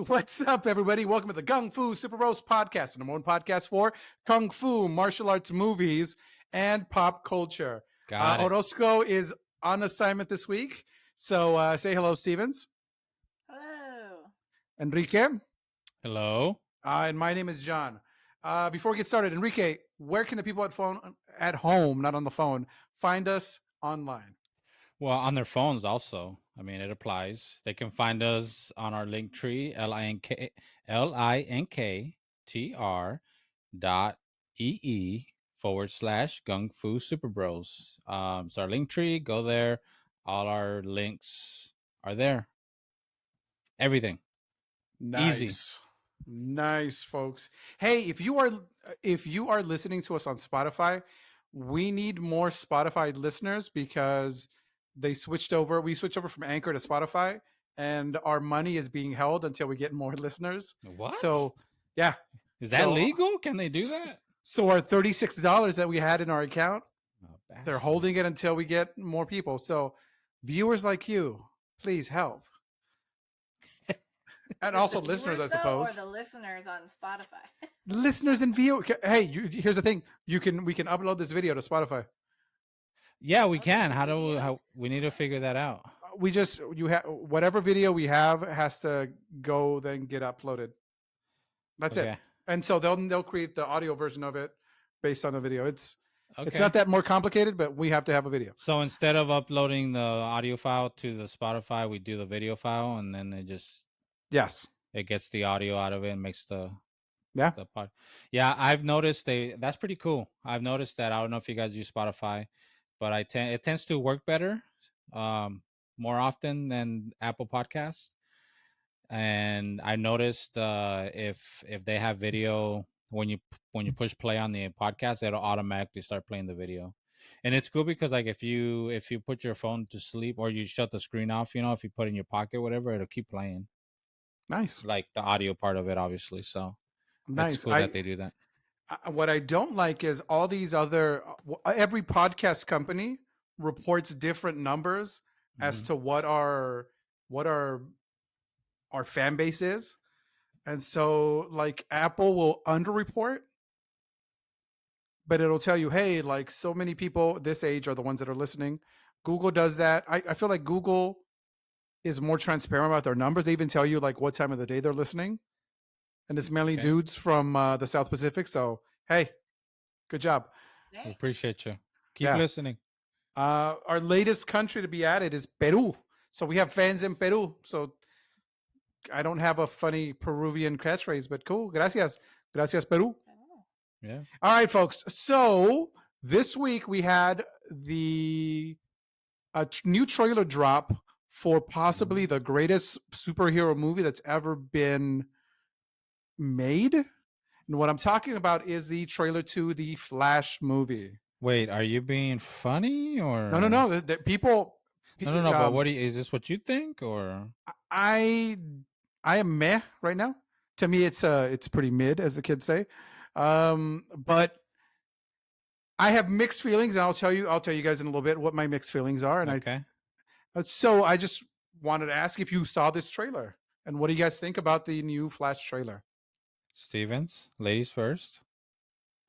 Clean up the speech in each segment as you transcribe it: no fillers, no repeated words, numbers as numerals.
What's up, everybody? Welcome to the Gung-Fu Super Bros podcast, the number one podcast for Kung Fu, martial arts movies, and pop culture. Got it. Orozco is on assignment this week. So say hello, Stevens. Hello. Enrique. Hello. And my name is John. Before we get started, Enrique, where can the people at home, not on the phone, find us online? Well, on their phones also. I mean, it applies. They can find us on our link tree, linktr.ee/Gung-Fu Super Bros. It's our link tree. Go there. All our links are there. Everything. Nice. Easy. Nice, folks. Hey, if you are listening to us on Spotify, we need more Spotify listeners because we switched over from Anchor to Spotify, and our money is being held until we get more listeners. What? So, yeah. Is that legal? Can they do that? So our $36 that we had in our account, bastard. They're holding it until we get more people. So viewers like you, please help. And also listeners, I suppose. Or the listeners on Spotify. Listeners and viewers. Hey, here's the thing. We can upload this video to Spotify. Yeah, we can. How we need to figure that out. Whatever video we have has to go then get uploaded. That's it. And so they'll create the audio version of it based on the video. It's not that more complicated, but we have to have a video. So instead of uploading the audio file to the Spotify, we do the video file, and then it gets the audio out of it and makes the part. Yeah, I've noticed that's pretty cool. I've noticed that. I don't know if you guys use Spotify, but it tends to work better more often than Apple Podcasts. And I noticed if they have video, when you push play on the podcast, it'll automatically start playing the video. And it's cool because like if you put your phone to sleep or you shut the screen off, if you put it in your pocket, whatever, it'll keep playing. Nice. Like the audio part of it, obviously. So nice. It's cool that they do that. What I don't like is all these every podcast company reports different numbers as to what our fan base is. And so like Apple will underreport, but it'll tell you, hey, like so many people this age are the ones that are listening. Google does that. I feel like Google is more transparent about their numbers. They even tell you like what time of the day they're listening. And it's mainly dudes from the South Pacific. So, hey, good job. We appreciate you. Keep listening. Our latest country to be added is Peru. So we have fans in Peru. So I don't have a funny Peruvian catchphrase, but cool. Gracias. Gracias, Peru. Yeah. All right, folks. So this week we had the new trailer drop for possibly the greatest superhero movie that's ever been made. And what I'm talking about is the trailer to the Flash movie. Wait, are you being funny or no? The people. No. But is this what you think or? I am meh right now. To me, it's pretty mid, as the kids say. But I have mixed feelings, and I'll tell you guys in a little bit what my mixed feelings are. And so I just wanted to ask if you saw this trailer and what do you guys think about the new Flash trailer? Stevens, ladies first.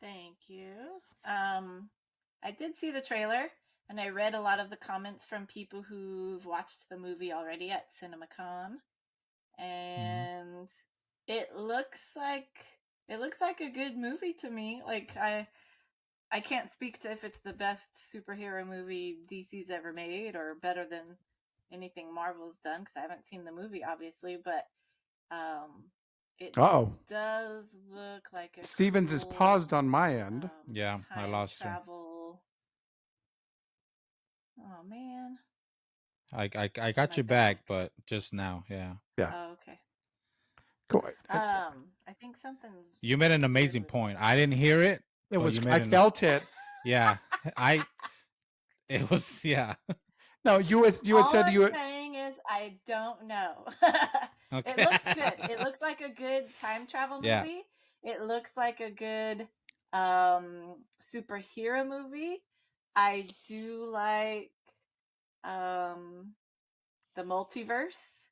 Thank you. I did see the trailer, and I read a lot of the comments from people who've watched the movie already at CinemaCon, and it looks like a good movie to me. Like I can't speak to if it's the best superhero movie DC's ever made or better than anything Marvel's done because I haven't seen the movie, obviously, but it does look like a Stevens is paused on my end. Yeah, I lost travel. Oh man. I got you back, but just now, yeah. Oh, okay. Cool. I think something's. You made an amazing point. I didn't hear it. It was. I felt it. Yeah, It was. Yeah. No, you had said you. All I'm saying is I don't know. Okay. It looks good. It looks like a good time travel movie. Yeah. It looks like a good superhero movie. I do like the multiverse.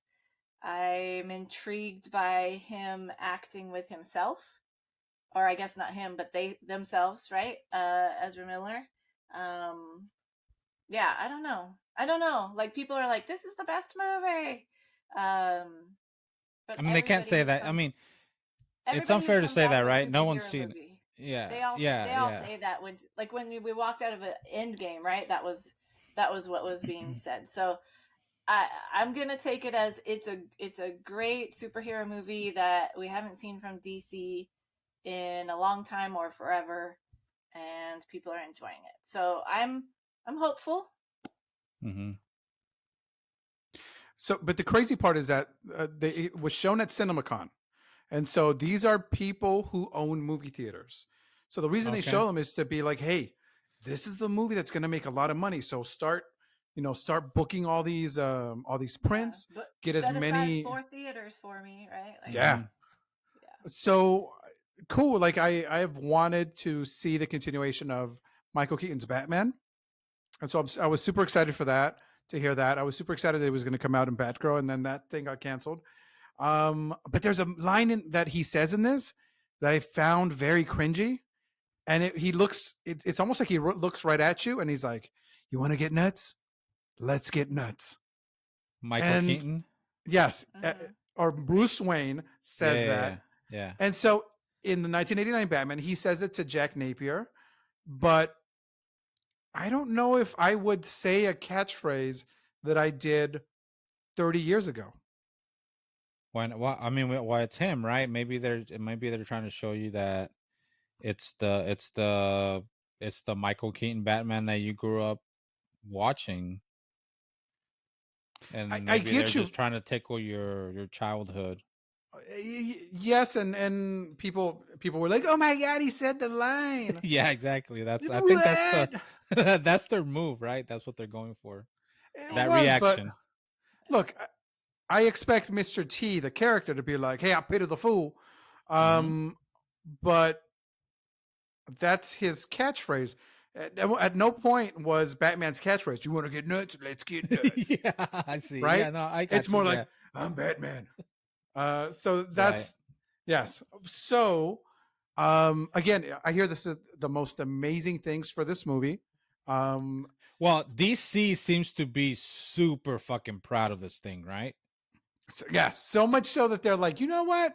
I'm intrigued by him acting with himself, or I guess not him, but they themselves, right? Ezra Miller. Yeah, I don't know. Like, people are like, this is the best movie. But I mean, they can't say that. I mean, it's everybody who unfair to comes say out that, of a right? No one's superhero seen it. movie, Yeah, they all yeah. say that when we walked out of an Endgame, right? That was what was being said. So I'm gonna take it as it's a great superhero movie that we haven't seen from DC in a long time or forever, and people are enjoying it. So I'm hopeful. Mm-hmm. So, but the crazy part is that it was shown at CinemaCon, and so these are people who own movie theaters. So the reason they show them is to be like, hey, this is the movie that's going to make a lot of money. So start booking all these prints, But get as set aside many. 4 theaters for me, right? Like, Yeah. yeah. So cool. Like I have wanted to see the continuation of Michael Keaton's Batman, and so I was super excited for that, to hear that. I was super excited that it was going to come out in Batgirl, and then that thing got canceled. But there's a line that he says in this that I found very cringy, and it's almost like he looks right at you, and he's like, "You want to get nuts? Let's get nuts." Michael And Keaton. yes, or Bruce Wayne says that, yeah. and so in the 1989 Batman, he says it to Jack Napier, but I don't know if I would say a catchphrase that I did 30 years ago. I mean, why it's him, right? Maybe they're trying to show you that it's the Michael Keaton Batman that you grew up watching, and I maybe they're get you. just trying to tickle your childhood. Yes, and people were like, "Oh my god, he said the line." Yeah, exactly. I think What? that's their move, right? That's what they're going for. It That was, but reaction. look, I expect Mr. T, the character, to be like, "Hey, I pity the fool," but that's his catchphrase. At no point was Batman's catchphrase, "You want to get nuts? Let's get nuts." Yeah, I see. Right? Yeah, no, I got It's you. more Yeah. like, "I'm Batman." So Right. that's yes. So again, I hear this is the most amazing things for this movie. Well, DC seems to be super fucking proud of this thing, right? So, yes, so much so that they're like, you know what?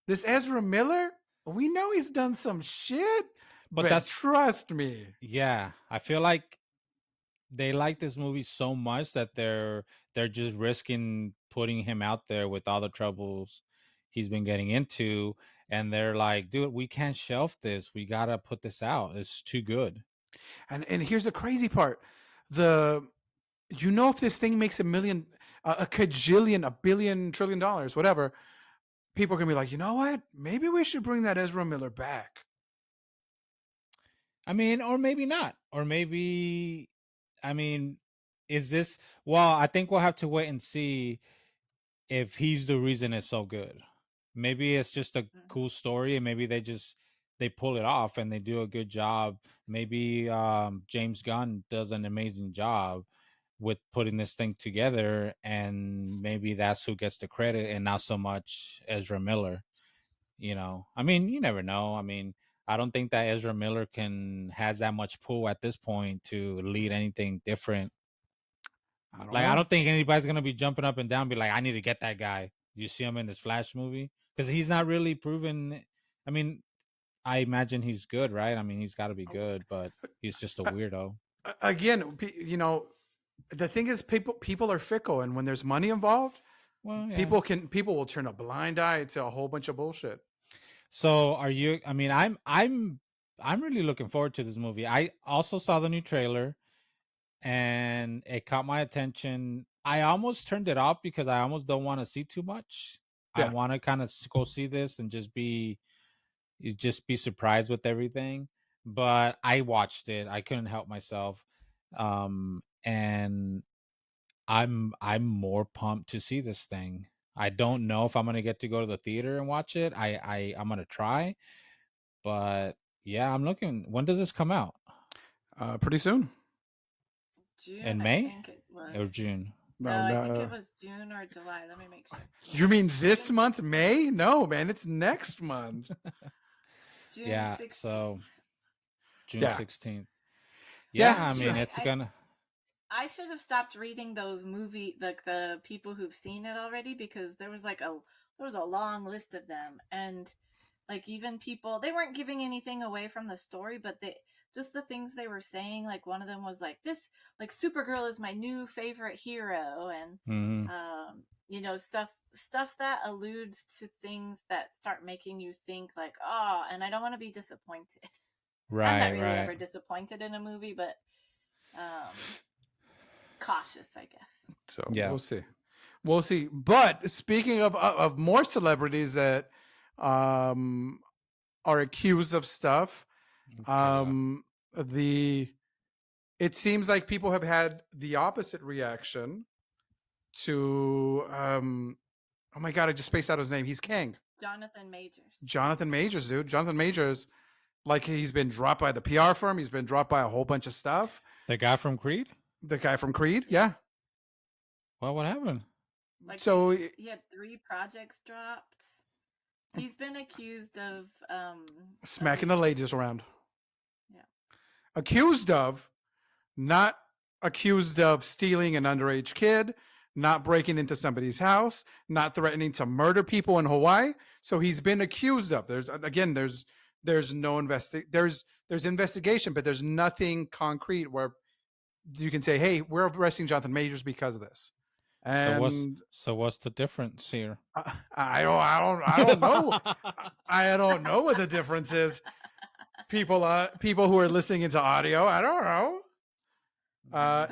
This Ezra Miller, we know he's done some shit, But but that's trust me. yeah. I feel like they like this movie so much that they're just risking putting him out there with all the troubles he's been getting into, and they're like, dude, we can't shelf this. We gotta put this out. It's too good. And here's the crazy part: if this thing makes a million, a cajillion, a billion, $1 trillion, whatever, people are gonna be like, you know what? Maybe we should bring that Ezra Miller back. I mean, or maybe not, or maybe, I mean, is this? Well, I think we'll have to wait and see if he's the reason it's so good. Maybe it's just a cool story, and maybe they pull it off and they do a good job. Maybe James Gunn does an amazing job with putting this thing together, and maybe that's who gets the credit and not so much Ezra Miller. I mean, you never know. I mean, I don't think that Ezra Miller has that much pull at this point to lead anything different. I don't think anybody's gonna be jumping up and down, be like, I need to get that guy. You see him in this Flash movie because he's not really proven. I mean, I imagine he's good, right? I mean, he's got to be good, but he's just a weirdo. Again, the thing is, people are fickle, and when there's money involved, well, yeah. people will turn a blind eye to a whole bunch of bullshit. So, are you? I mean, I'm really looking forward to this movie. I also saw the new trailer, and it caught my attention. I almost turned it off because I almost don't want to see too much. Yeah. I want to kind of go see this and just be surprised with everything. But I watched it. I couldn't help myself. And I'm more pumped to see this thing. I don't know if I'm gonna get to go to the theater and watch it. I'm gonna try, but yeah, I'm looking. When does this come out? Pretty soon. June, In I May think it or was. June? No, I think it was June or July. Let me make sure. You mean this month, May? No, man, it's next month. June 16th. So June 16th. Yeah, I mean, it's gonna. I should have stopped reading those the people who've seen it already, because there was a long list of them, and like even people, they weren't giving anything away from the story, but just the things they were saying, like one of them was like, this, like, Supergirl is my new favorite hero, and stuff that alludes to things that start making you think like, oh, and I don't want to be disappointed. Right, I'm not really ever disappointed in a movie, but cautious, I guess. So we'll see. But speaking of more celebrities that are accused of stuff, it seems like people have had the opposite reaction to oh my god, I just spaced out his name. He's Kang. Jonathan Majors, dude. Jonathan Majors, like, he's been dropped by the PR firm. He's been dropped by a whole bunch of stuff. The guy from Creed? Yeah. Well, what happened? Like, so he had 3 projects dropped. He's been accused of smacking the ladies around. Yeah. Accused of, not accused of stealing an underage kid, not breaking into somebody's house, not threatening to murder people in Hawaii. So he's been accused of. There's no there's investigation, but there's nothing concrete where you can say, hey, we're arresting Jonathan Majors because of this. And so what's the difference here? I don't know. I don't know what the difference is. People who are listening into audio, I don't know.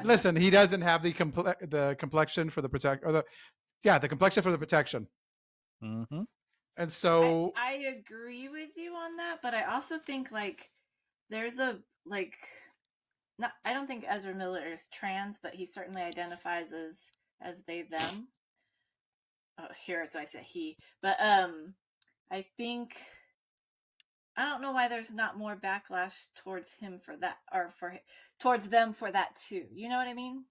Listen, he doesn't have the complexion for the the complexion for the protection. Mm-hmm. And so I agree with you on that, but I also think, like, there's a, like, not, I don't think Ezra Miller is trans, but he certainly identifies as they, them. Oh, here, so I said he. But I think, I don't know why there's not more backlash towards him for that, or towards them for that too. You know what I mean?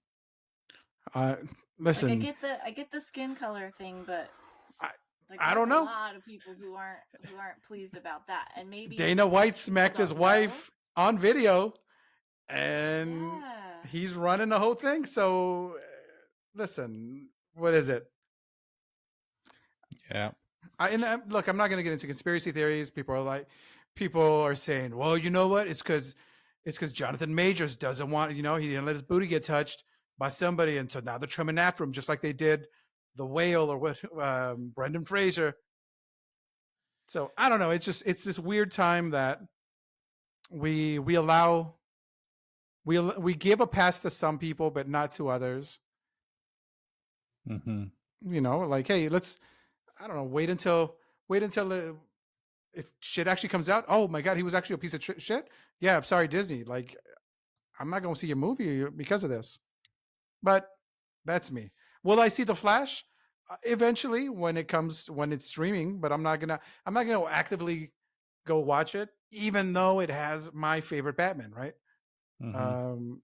Listen, like, I get the skin color thing, but I don't know. A lot of people who aren't pleased about that, and maybe Dana White smacked his wife on video, and he's running the whole thing. So, listen, what is it? Yeah. Look, I'm not going to get into conspiracy theories. People are saying, well, you know what? It's because Jonathan Majors doesn't want, he didn't let his booty get touched by somebody, and so now they're trimming after him, just like they did the Whale or what, Brendan Fraser. So I don't know. It's this weird time that we give a pass to some people, but not to others. Mm-hmm. Like, hey, I don't know, wait until if shit actually comes out. Oh my god, he was actually a piece of shit. Yeah, I'm sorry, Disney. Like, I'm not going to see your movie because of this. But that's me. Will I see The Flash? Eventually, when it's streaming, but I'm not gonna actively go watch it, even though it has my favorite Batman, right? Mm-hmm.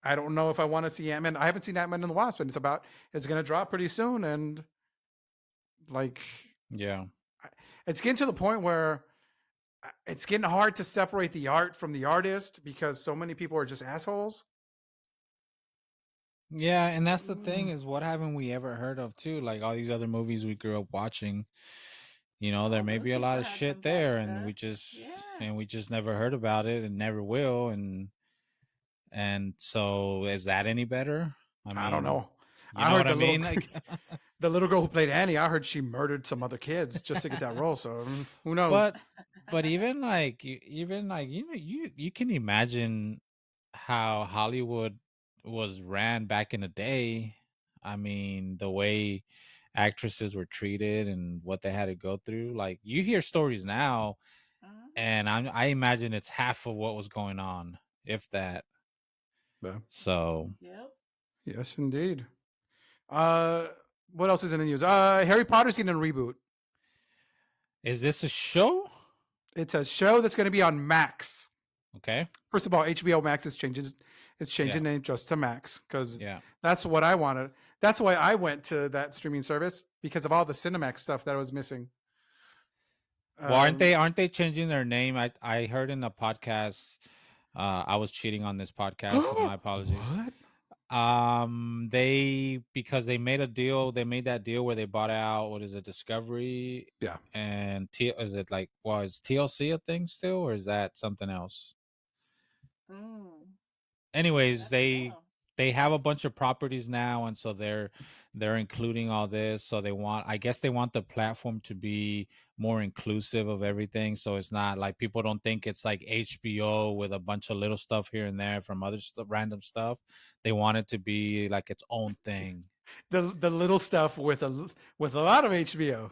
I don't know if I want to see Ant-Man. I haven't seen Ant-Man and the Wasp, and it's gonna drop pretty soon, and like, yeah, it's getting to the point where it's getting hard to separate the art from the artist because so many people are just assholes. Yeah, and that's the thing, is what haven't we ever heard of too? Like all these other movies we grew up watching, there may be a lot of shit there, and we just never heard about it and never will, and so is that any better? I don't know. I heard what I mean? Like the little girl who played Annie, I heard she murdered some other kids just to get that role. So who knows? But even you can imagine how Hollywood was ran back in the day. I mean, the way actresses were treated and what they had to go through. Like, you hear stories now, and I imagine it's half of what was going on, if that. Yeah. So. Yep. Yes, indeed. What else is in the news? Harry Potter's getting a reboot. Is this a show? It's a show that's going to be on Max. Okay. First of all, HBO Max is It's changing name just to Max because that's what I wanted. That's why I went to that streaming service because of all the Cinemax stuff that I was missing. Well, aren't they changing their name? I heard in a podcast. I was cheating on this podcast. So my apologies. What? Because they made a deal. They made that deal where they bought out, what is it, Discovery? Yeah. And is it like, well, is TLC a thing still, or is that something else? Anyways, they have a bunch of properties now, and so they're including all this. So I guess they want the platform to be more inclusive of everything, so it's not like people don't think it's like HBO with a bunch of little stuff here and there from other random stuff. They want it to be like its own thing. The little stuff with a lot of HBO.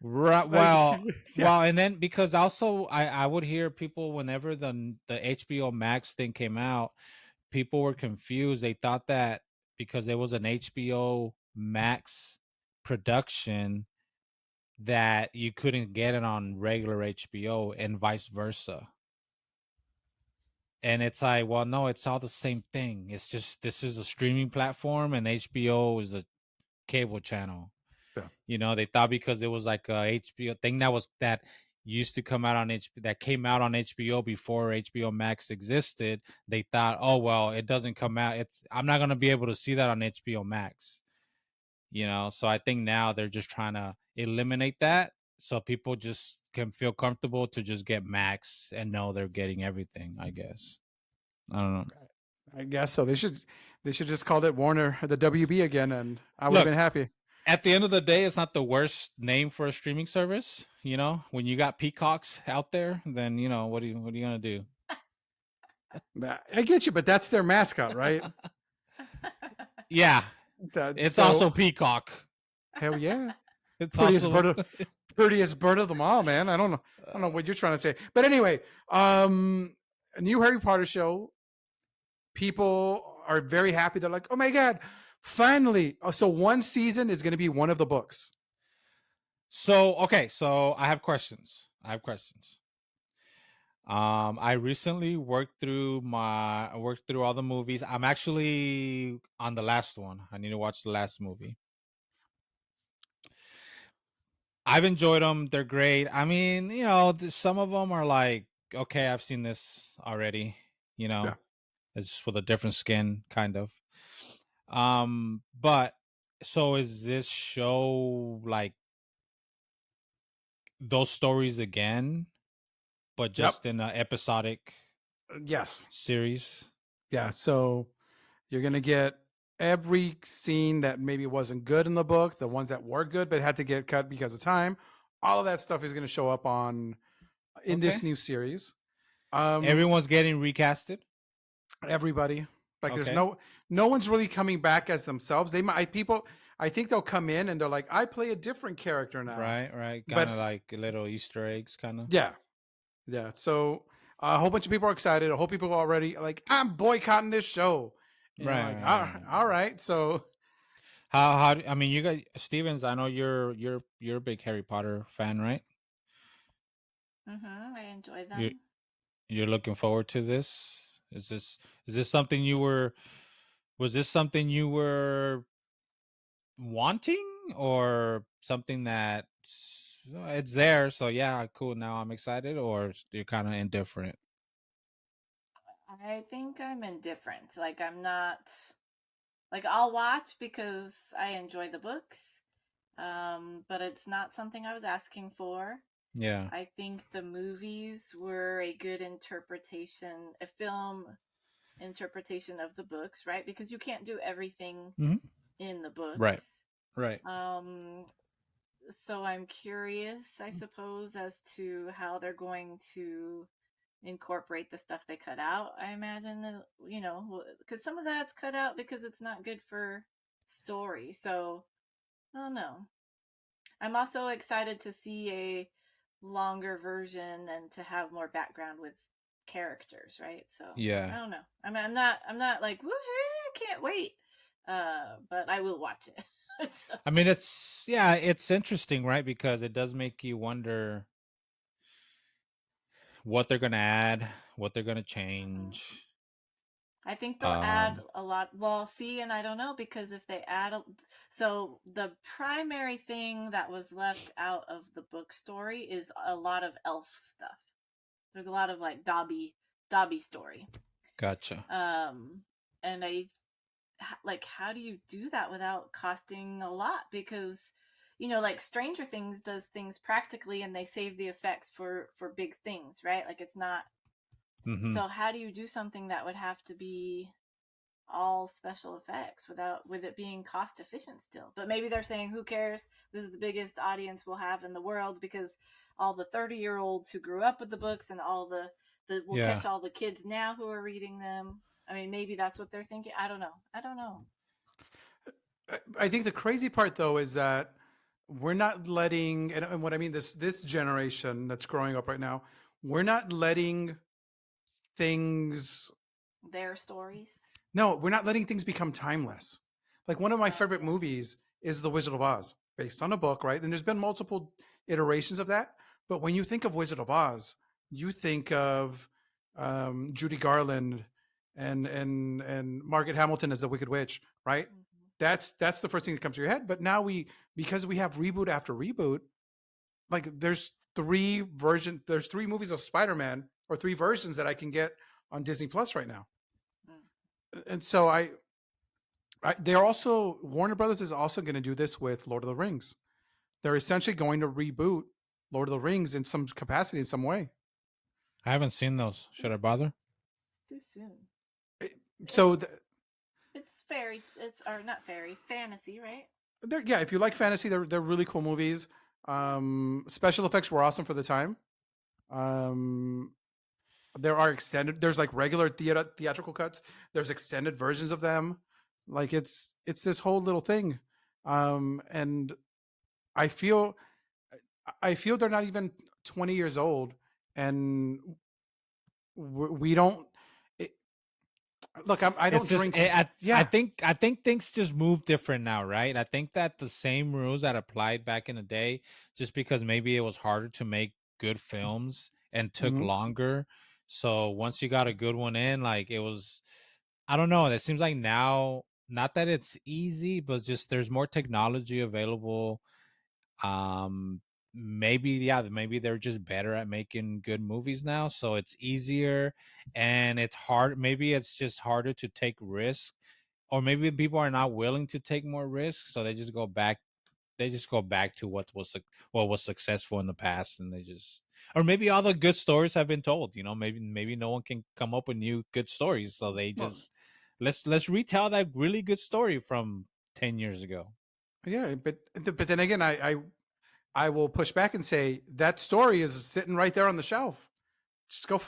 Right. Well, and then because also I would hear people whenever the HBO Max thing came out, people were confused. They thought that because it was an HBO Max production that you couldn't get it on regular HBO and vice versa. And it's like, well, no, it's all the same thing. It's just this is a streaming platform and HBO is a cable channel. Yeah. They thought because it was like a HBO thing that used to come out on that came out on HBO before HBO Max existed. They thought, oh well, it doesn't come out. I'm not gonna be able to see that on HBO Max. So I think now they're just trying to eliminate that so people just can feel comfortable to just get Max and know they're getting everything. I guess. I don't know. I guess so. They should just call it Warner, the WB again, and I would have been happy. At the end of the day, it's not the worst name for a streaming service. When you got peacocks out there, then what are you gonna do? I get you, but that's their mascot, right? Yeah, it's also peacock. Hell yeah, it's prettiest bird of them all, man. I don't know what you're trying to say, but anyway, a new Harry Potter show. People are very happy. They're like, oh my god, finally! So one season is going to be one of the books. So I have questions. I recently worked through all the movies. I'm actually on the last one. I need to watch the last movie. I've enjoyed them. They're great. I mean, some of them are like, okay, I've seen this already. It's just with a different skin, kind of. But so is this show like those stories again, but just in an episodic series? Yeah. So you're gonna get every scene that maybe wasn't good in the book, the ones that were good but had to get cut because of time. All of that stuff is going to show up in this new series. Everyone's getting recasted. Everybody, like there's no one's really coming back as themselves. I think they'll come in and they're like, I play a different character now. Right. Kind of like little Easter eggs, kind of. Yeah. So a whole bunch of people are excited. A whole people are already like, I'm boycotting this show. Right. All right. So how I mean, you guys, Stevens, I know you're a big Harry Potter fan, right? I enjoy them. You're looking forward to this? Is this something was this something you were wanting, or something that it's there, so yeah, cool, now I'm excited, or you're kind of indifferent? I think I'm indifferent. Like, I'm not, like, I'll watch because I enjoy the books, but it's not something I was asking for. Yeah. I think the movies were a good interpretation, a film interpretation of the books, right? Because you can't do everything in the books. Right. So I'm curious, I suppose, as to how they're going to incorporate the stuff they cut out. I imagine, because some of that's cut out because it's not good for story. So I don't know. I'm also excited to see a longer version and to have more background with characters, right? So yeah, I don't know. I mean, I'm not like, woohoo, I can't wait. But I will watch it. So. I mean, it's interesting, right? Because it does make you wonder what they're gonna add, what they're gonna change. I think they'll add a lot. Well, see, and I don't know, because if they add so the primary thing that was left out of the book story is a lot of elf stuff. There's a lot of like Dobby story. Gotcha. And I like, how do you do that without costing a lot? Because like Stranger Things does things practically, and they save the effects for big things, right? Like, it's not. Mm-hmm. So how do you do something that would have to be all special effects with it being cost efficient still? But maybe they're saying, who cares, this is the biggest audience we'll have in the world, because all the 30-year-olds who grew up with the books, and all the we'll catch all the kids now who are reading them. I mean, maybe that's what they're thinking. I don't know. I think the crazy part, though, is that we're not letting, and what I mean, this generation that's growing up right now, we're not letting things, their stories. No, we're not letting things become timeless. Like, one of my favorite movies is The Wizard of Oz, based on a book, right? And there's been multiple iterations of that. But when you think of Wizard of Oz, you think of Judy Garland and Margaret Hamilton as the Wicked Witch, right? That's the first thing that comes to your head. But now because we have reboot after reboot, like, there's three movies of Spider-Man, or three versions that I can get on Disney Plus right now. And so they're also, Warner Brothers is also going to do this with Lord of the Rings. They're essentially going to reboot Lord of the Rings in some capacity, in some way. I haven't seen those. Should I bother? It's too soon. So it's fairy. Or not fairy, fantasy, right? Yeah, if you like fantasy, they're really cool movies. Special effects were awesome for the time. There are there's like regular theatrical cuts. There's extended versions of them. Like, it's this whole little thing. And I feel they're not even 20 years old, and we don't. Look, I don't drink. I think things just move different now, right? I think that the same rules that applied back in the day, just because maybe it was harder to make good films and took longer. So once you got a good one in, like, it was, I don't know. It seems like now, not that it's easy, but just there's more technology available. Maybe they're just better at making good movies now, so it's easier, and it's hard, maybe it's just harder to take risks, or maybe people are not willing to take more risks, so they just go back to what was successful in the past, and or maybe all the good stories have been told. Maybe no one can come up with new good stories, so they just let's retell that really good story from 10 years ago. Yeah, but then again, I will push back and say that story is sitting right there on the shelf. Just go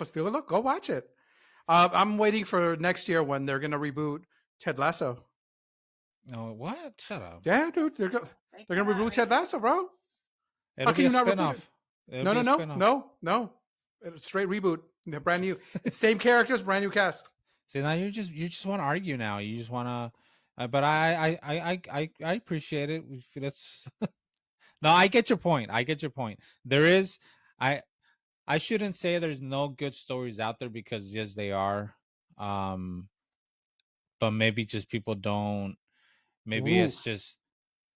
go watch it. I'm waiting for next year when they're going to reboot Ted Lasso. Oh, what? Shut up. Yeah, dude, they're going to reboot Ted Lasso, bro. How can you not reboot it? No. Straight reboot. They're brand new. It's same characters, brand new cast. See, now you just want to argue now. You just want to, but I appreciate it. That's no, I get your point. There is, I shouldn't say there's no good stories out there, because yes, they are. But maybe just people don't. Maybe it's just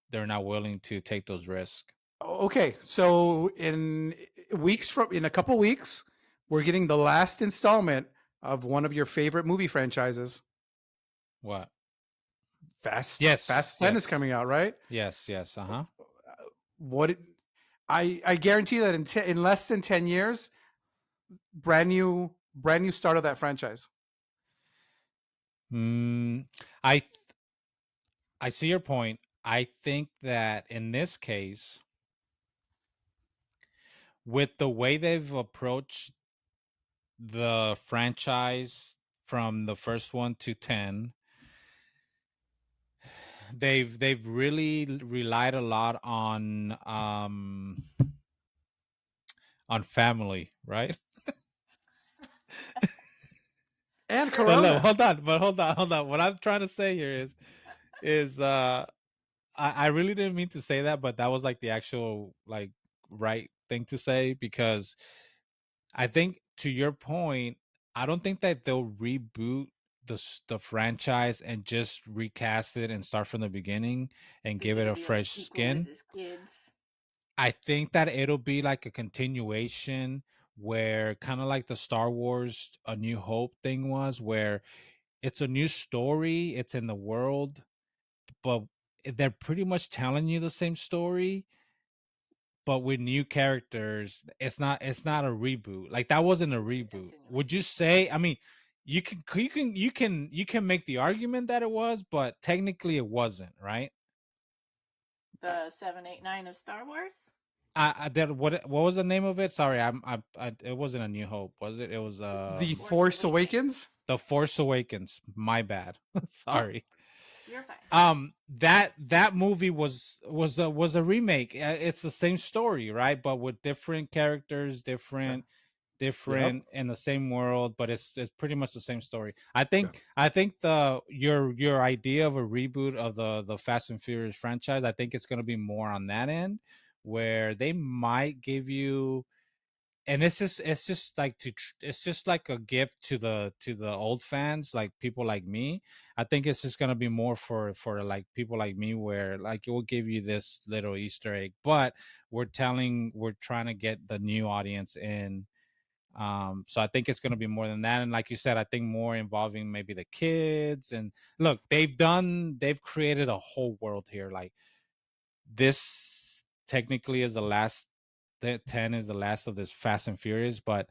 they're not willing to take those risks. Okay, so in a couple weeks, we're getting the last installment of one of your favorite movie franchises. What? Fast 10 is coming out, right? Yes. Uh-huh. What I guarantee that in less than 10 years, brand new start of that franchise. I see your point. I think that in this case, with the way they've approached the franchise from the first one to 10, they've really relied a lot on family, right? And Corona. Hold on. What I'm trying to say here is I really didn't mean to say that, but that was like the actual like right thing to say, because I think, to your point, I don't think that they'll reboot the franchise and just recast it and start from the beginning and give it a fresh skin. With his kids. I think that it'll be like a continuation where kind of like the Star Wars A New Hope thing was, where it's a new story, it's in the world, but they're pretty much telling you the same story, but with new characters. It's not a reboot. Like that wasn't a reboot. Would you say? I mean, you can make the argument that it was, but technically it wasn't, right? The 7, 8, 9 of Star Wars. What was the name of it? Sorry, it wasn't A New Hope, was it? It was The Force Awakens. The Force Awakens. My bad. Sorry. You're fine. That movie was a remake. It's the same story, right? But with different characters, different in the same world, but it's pretty much the same story. I think your idea of a reboot of the Fast and Furious franchise, I think it's going to be more on that end, where they might give you, and it's just like it's just like a gift to the old fans, like people like me. I think it's just going to be more for like people like me, where like it will give you this little Easter egg, but we're trying to get the new audience in. So I think it's going to be more than that, and like you said, I think more involving maybe the kids. And look, they've created a whole world here. Like this technically is the last. 10 is the last of this Fast and Furious, but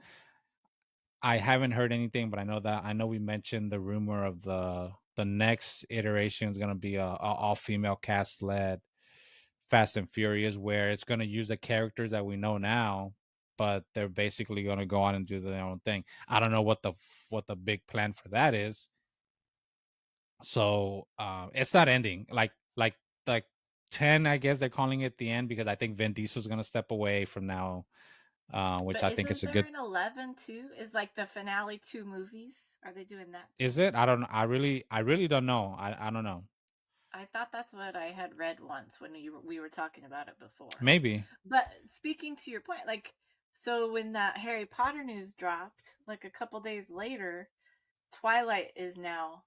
I haven't heard anything. But I know we mentioned the rumor of the next iteration is going to be a all female cast led Fast and Furious, where it's going to use the characters that we know now, but they're basically going to go on and do their own thing. I don't know what the big plan for that is. So it's not ending. Like 10, I guess they're calling it the end, because I think Vin Diesel's going to step away from now, which I think is a good. Isn't there an 11 too? Is like the finale 2 movies? Are they doing that too? Is it? I don't know. I really don't know. I don't know. I thought that's what I had read once when we were talking about it before. Maybe. But speaking to your point, like, so when that Harry Potter news dropped, like a couple days later, Twilight is now,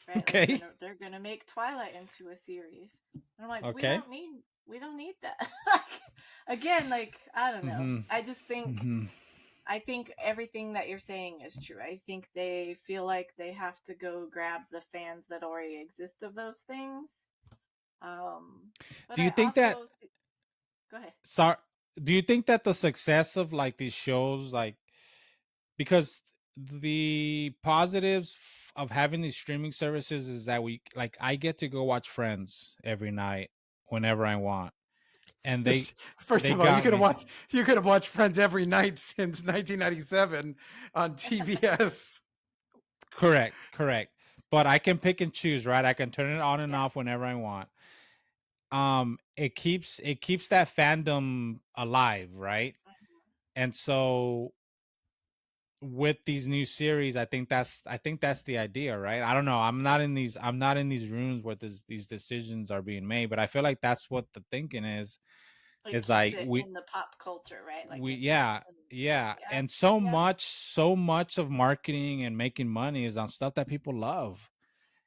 right? Okay. Like they're gonna make Twilight into a series. And I'm like, okay. we don't need that. Like, again, like, I don't know. Mm-hmm. I just think Mm-hmm. I think everything that you're saying is true. I think they feel like they have to go grab the fans that already exist of those things. But do you think that? Go ahead. Sorry. Do you think that the success of like these shows, like, because the positives of having these streaming services is that I get to go watch Friends every night whenever I want. And first of all, you could have watched Friends every night since 1997 on TBS. Correct. But I can pick and choose, right? I can turn it on and off whenever I want. It keeps that fandom alive, right? And so with these new series, I think that's the idea, right? I don't know. I'm not in these rooms where these decisions are being made, but I feel like that's what the thinking is. It's like we in the pop culture, right? Like and so much of marketing and making money is on stuff that people love.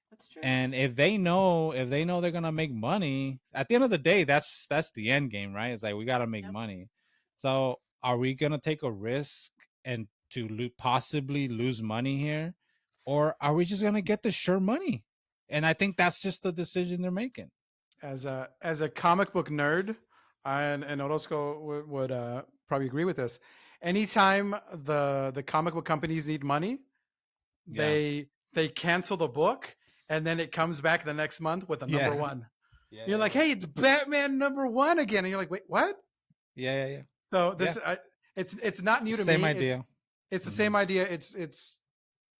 That's true. And if they know they're gonna make money, at the end of the day, that's the end game, right? It's like we gotta make money. So are we gonna take a risk and to possibly lose money here, or are we just gonna get the sure money? And I think that's just the decision they're making. As a comic book nerd, and Orozco would probably agree with this. Anytime the comic book companies need money, they cancel the book, and then it comes back the next month with a number one. You're like, hey, it's Batman #1 again, and you're like, wait, what? Yeah. So this it's not new to me. Same idea. It's the same idea. It's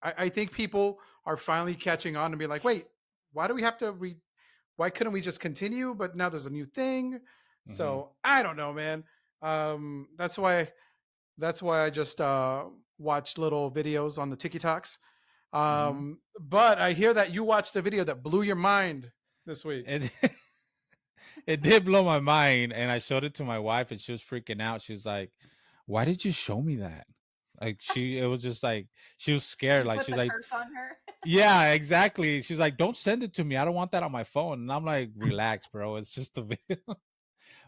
I think people are finally catching on and be like, wait, why do we have to why couldn't we just continue? But now there's a new thing. So I don't know, man. That's why I just watch little videos on the TikToks. But I hear that you watched a video that blew your mind this week. It did blow my mind, and I showed it to my wife, and she was freaking out. She was like, "Why did you show me that?" Like it was just like she was scared. You Like put she's the like, curse on her. yeah, exactly. She's like, don't send it to me. I don't want that on my phone. And I'm like, relax, bro. It's just a video.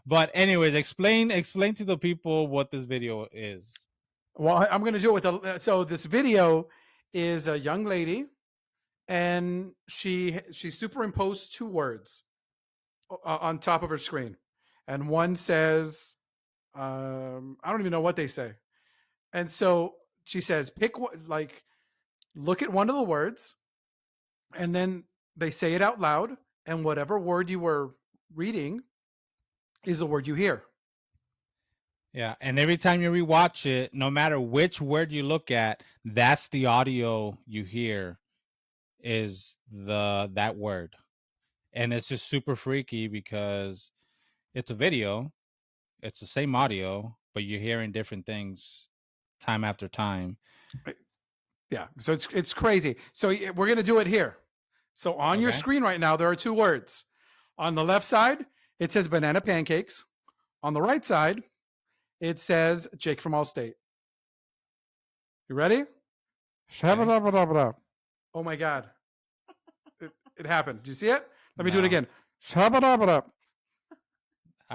But anyways, explain to the people what this video is. Well, I'm going to do it with so this video is a young lady, and she superimposed two words on top of her screen, and one says, I don't even know what they say, and so she says, pick what, like, look at one of the words, and then they say it out loud, and whatever word you were reading is the word you hear. Yeah, and every time you rewatch it, no matter which word you look at, that's the audio you hear is that word. And it's just super freaky because it's a video, it's the same audio, but you're hearing different things time after time. Yeah, so it's crazy. So we're going to do it here. So on your screen right now, there are two words. On the left side, it says banana pancakes. On the right side, it says Jake from Allstate. You ready? Okay. Oh my God. It happened. Do you see it? Let me do it again. I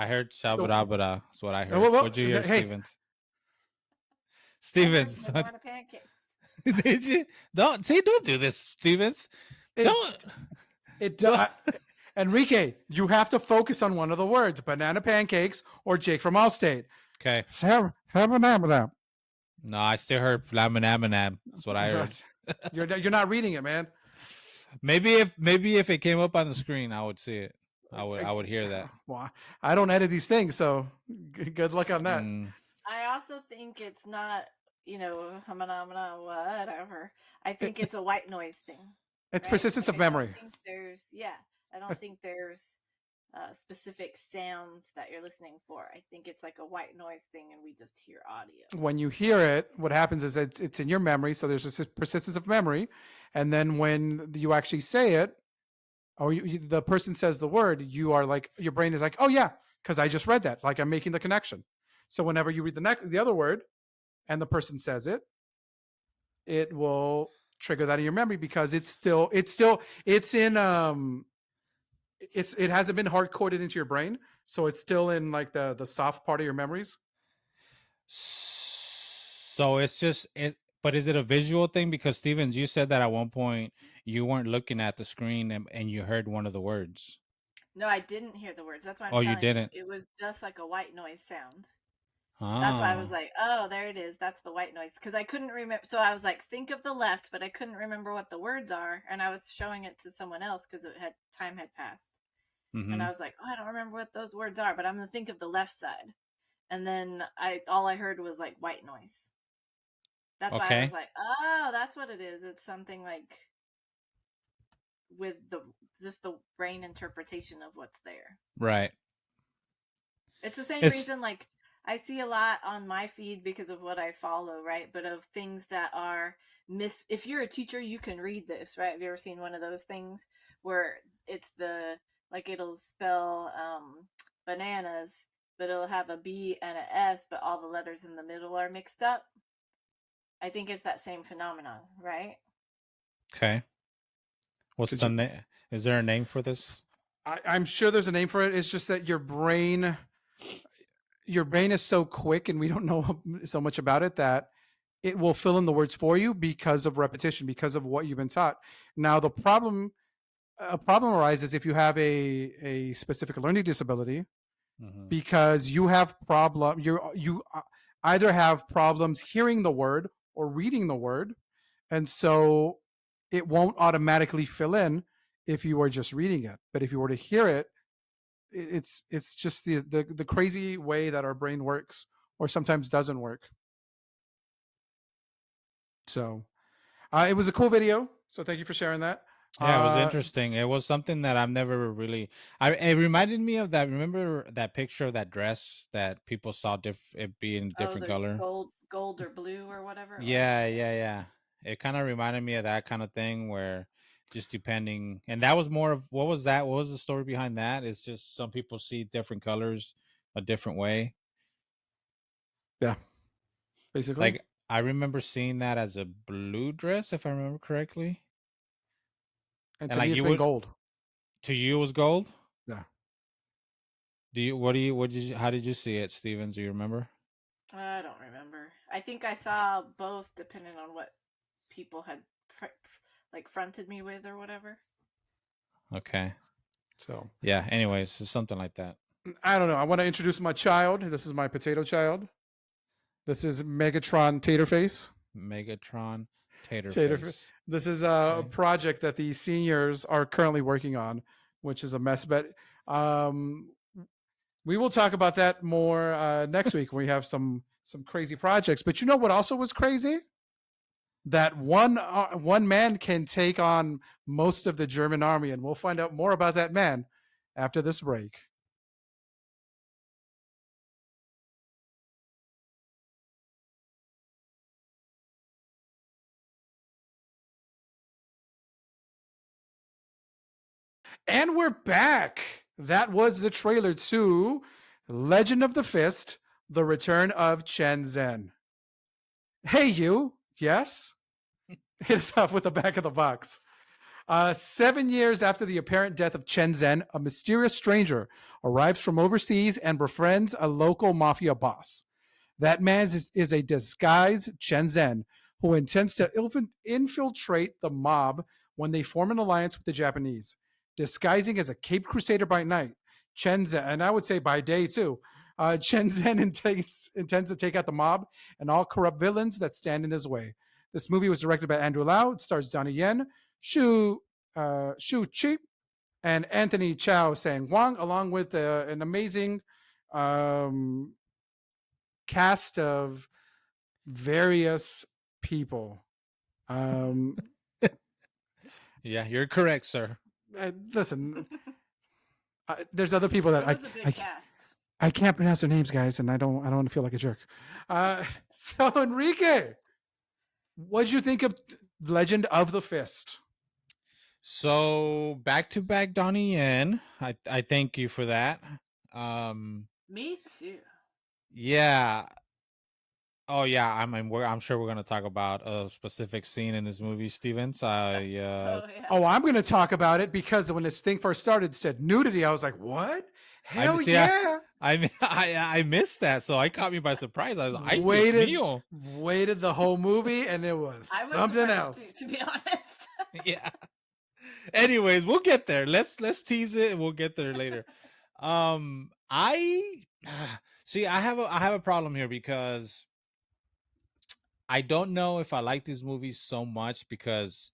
heard shabadabada. That's what I heard. Well, What'd you hear, hey. Stevens? Stevens. Banana pancakes. Did you? Don't do this, Stevens. Don't. Enrique, you have to focus on one of the words: banana pancakes or Jake from Allstate. Okay. No, I still heard flaminam. That's what I heard. You're not reading it, man. Maybe if it came up on the screen, I would see it. I would hear that. Well, I don't edit these things, so good luck on that. I also think it's not, whatever. I think it's a white noise thing. It's right? Persistence of memory. I don't think there's specific sounds that you're listening for. I think it's like a white noise thing, and we just hear audio. When you hear it, what happens is it's in your memory, so there's a persistence of memory, and then when you actually say it, or the person says the word, you are like, your brain is like, oh yeah, because I just read that, like I'm making the connection. So whenever you read the other word, and the person says it, it will trigger that in your memory because it hasn't been hard coded into your brain, so it's still in like the soft part of your memories. So it's just it. But is it a visual thing? Because Stevens, you said that at one point you weren't looking at the screen and you heard one of the words. No, I didn't hear the words. That's why I'm telling you. Didn't. It was just like a white noise sound. That's why I was like, oh, there it is. That's the white noise. Because I couldn't remember. So I was like, think of the left, but I couldn't remember what the words are. And I was showing it to someone else because time had passed. Mm-hmm. And I was like, oh, I don't remember what those words are, but I'm going to think of the left side. And then all I heard was like white noise. That's why I was like, oh, that's what it is. It's something like with just the brain interpretation of what's there. Right. It's the same reason, like, I see a lot on my feed because of what I follow, right? But of things that are if you're a teacher, you can read this, right? Have you ever seen one of those things where it's it'll spell bananas, but it'll have a B and an S, but all the letters in the middle are mixed up? I think it's that same phenomenon, right? Okay. What's the name? Is there a name for this? I'm sure there's a name for it. It's just that your brain is so quick, and we don't know so much about it, that it will fill in the words for you because of repetition, because of what you've been taught. Now, a problem arises if you have a specific learning disability, mm-hmm. because you either have problems hearing the word or reading the word, and so it won't automatically fill in if you are just reading it. But if you were to hear it, it's just the crazy way that our brain works, or sometimes doesn't work. So it was a cool video, so thank you for sharing that. Yeah, it was interesting. It was something that I've never really. It reminded me of that. Remember that picture of that dress that people saw it being different color, gold or blue or whatever. Yeah. It kind of reminded me of that kind of thing where just depending, and that was more of what was that? What was the story behind that? It's just some people see different colors a different way. Yeah, basically. I remember seeing that as a blue dress, if I remember correctly. And And to like me, it's you been would, gold. to you it was gold. Yeah. What did you, how did you see it, Stevens? Do you remember? I don't remember. I think I saw both, depending on what people had like fronted me with or whatever. Okay. So yeah. Anyways, it's something like that. I don't know. I want to introduce my child. This is my potato child. This is Megatron Taterface. Megatron Taterface. This is a project that the seniors are currently working on, which is a mess. But we will talk about that more next week when we have some crazy projects. But you know what also was crazy? That one man can take on most of the German army, and we'll find out more about that man after this break. And we're back. That was the trailer to Legend of the Fist, The Return of Chen Zhen. Hey, you. Yes? Hit us off with the back of the box. 7 years after the apparent death of Chen Zhen, a mysterious stranger arrives from overseas and befriends a local mafia boss. That man is a disguised Chen Zhen who intends to infiltrate the mob when they form an alliance with the Japanese. Disguising as a Cape Crusader by night, Chen Zhen, and I would say by day too, Chen Zhen intends to take out the mob and all corrupt villains that stand in his way. This movie was directed by Andrew Lau. It stars Donnie Yen, Shu Chi, and Anthony Chow Sang Wang, along with an amazing cast of various people. Yeah, you're correct, sir. Listen, there's other people that was a big cast. I can't pronounce their names, guys, and I don't want to feel like a jerk. So Enrique, what did you think of Legend of the Fist? So back to back Donnie Yen. I thank you for that. Me too. Yeah. Oh yeah, I'm sure we're gonna talk about a specific scene in this movie, Stevens. I'm going to talk about it because when this thing first started, it said nudity. I was like, what? Hell yeah! I missed that, so I caught me by surprise. I was like, waited the whole movie, and it was something else. To be honest. Yeah. Anyways, we'll get there. Let's tease it, and we'll get there later. I see. I have a problem here because I don't know if I like these movies so much because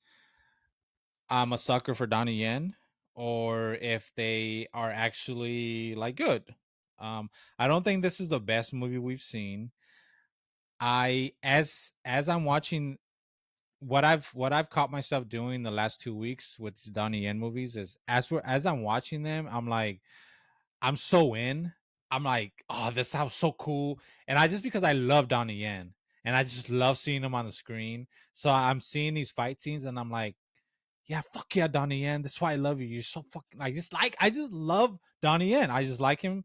I'm a sucker for Donnie Yen, or if they are actually like good. I don't think this is the best movie we've seen. As I'm watching what I've caught myself doing the last 2 weeks with these Donnie Yen movies is as I'm watching them, I'm like, I'm so in. I'm like, oh, this sounds so cool. And I just because I love Donnie Yen and I just love seeing him on the screen. So I'm seeing these fight scenes and I'm like, yeah, fuck yeah, Donnie Yen. That's why I love you. You're so fucking I just love Donnie Yen. I just like him.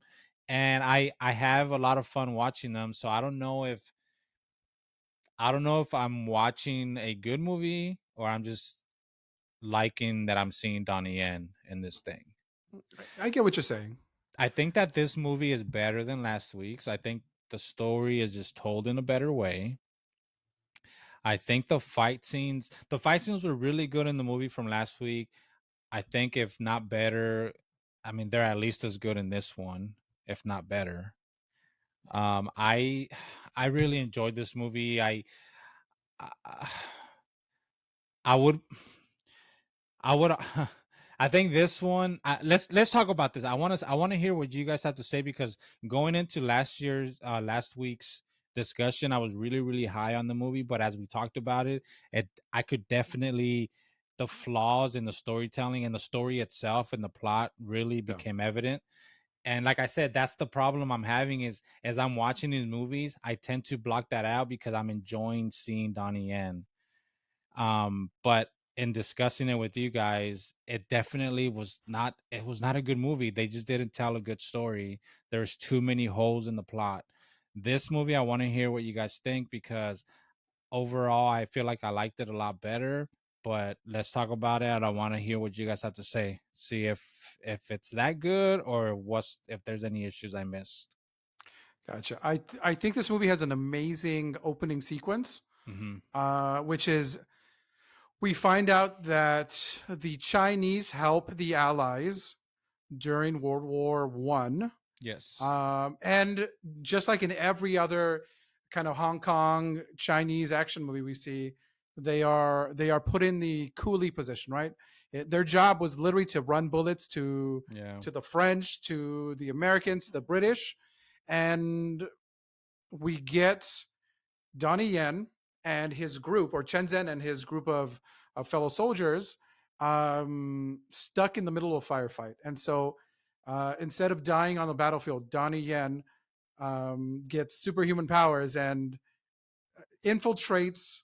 And I have a lot of fun watching them. So I don't know if I'm watching a good movie or I'm just liking that I'm seeing Donnie Yen in this thing. I get what you're saying. I think that this movie is better than last week's. I think the story is just told in a better way. I think the fight scenes were really good in the movie from last week. I think if not better, I mean they're at least as good in this one, if not better. I really enjoyed this movie. I would I think this one let's talk about this. I want to hear what you guys have to say because going into last week's discussion, I was really high on the movie, but as we talked about it, I could definitely the flaws in the storytelling and the story itself and the plot really became evident. And like I said, that's the problem I'm having is as I'm watching these movies, I tend to block that out because I'm enjoying seeing Donnie Yen. But in discussing it with you guys, it definitely was not a good movie. They just didn't tell a good story. There's too many holes in the plot. This movie, I want to hear what you guys think because overall, I feel like I liked it a lot better. But let's talk about it. I want to hear what you guys have to say. See if it's that good or if there's any issues I missed. Gotcha. I think this movie has an amazing opening sequence, which is we find out that the Chinese help the Allies during World War One. Yes. And just like in every other kind of Hong Kong Chinese action movie we see, they are put in the coolie position, right? Their job was literally to run bullets to the French, to the Americans, to the British, and we get Donnie Yen and his group, or Chen Zhen and his group of fellow soldiers, stuck in the middle of a firefight. And so instead of dying on the battlefield, Donnie Yen gets superhuman powers and infiltrates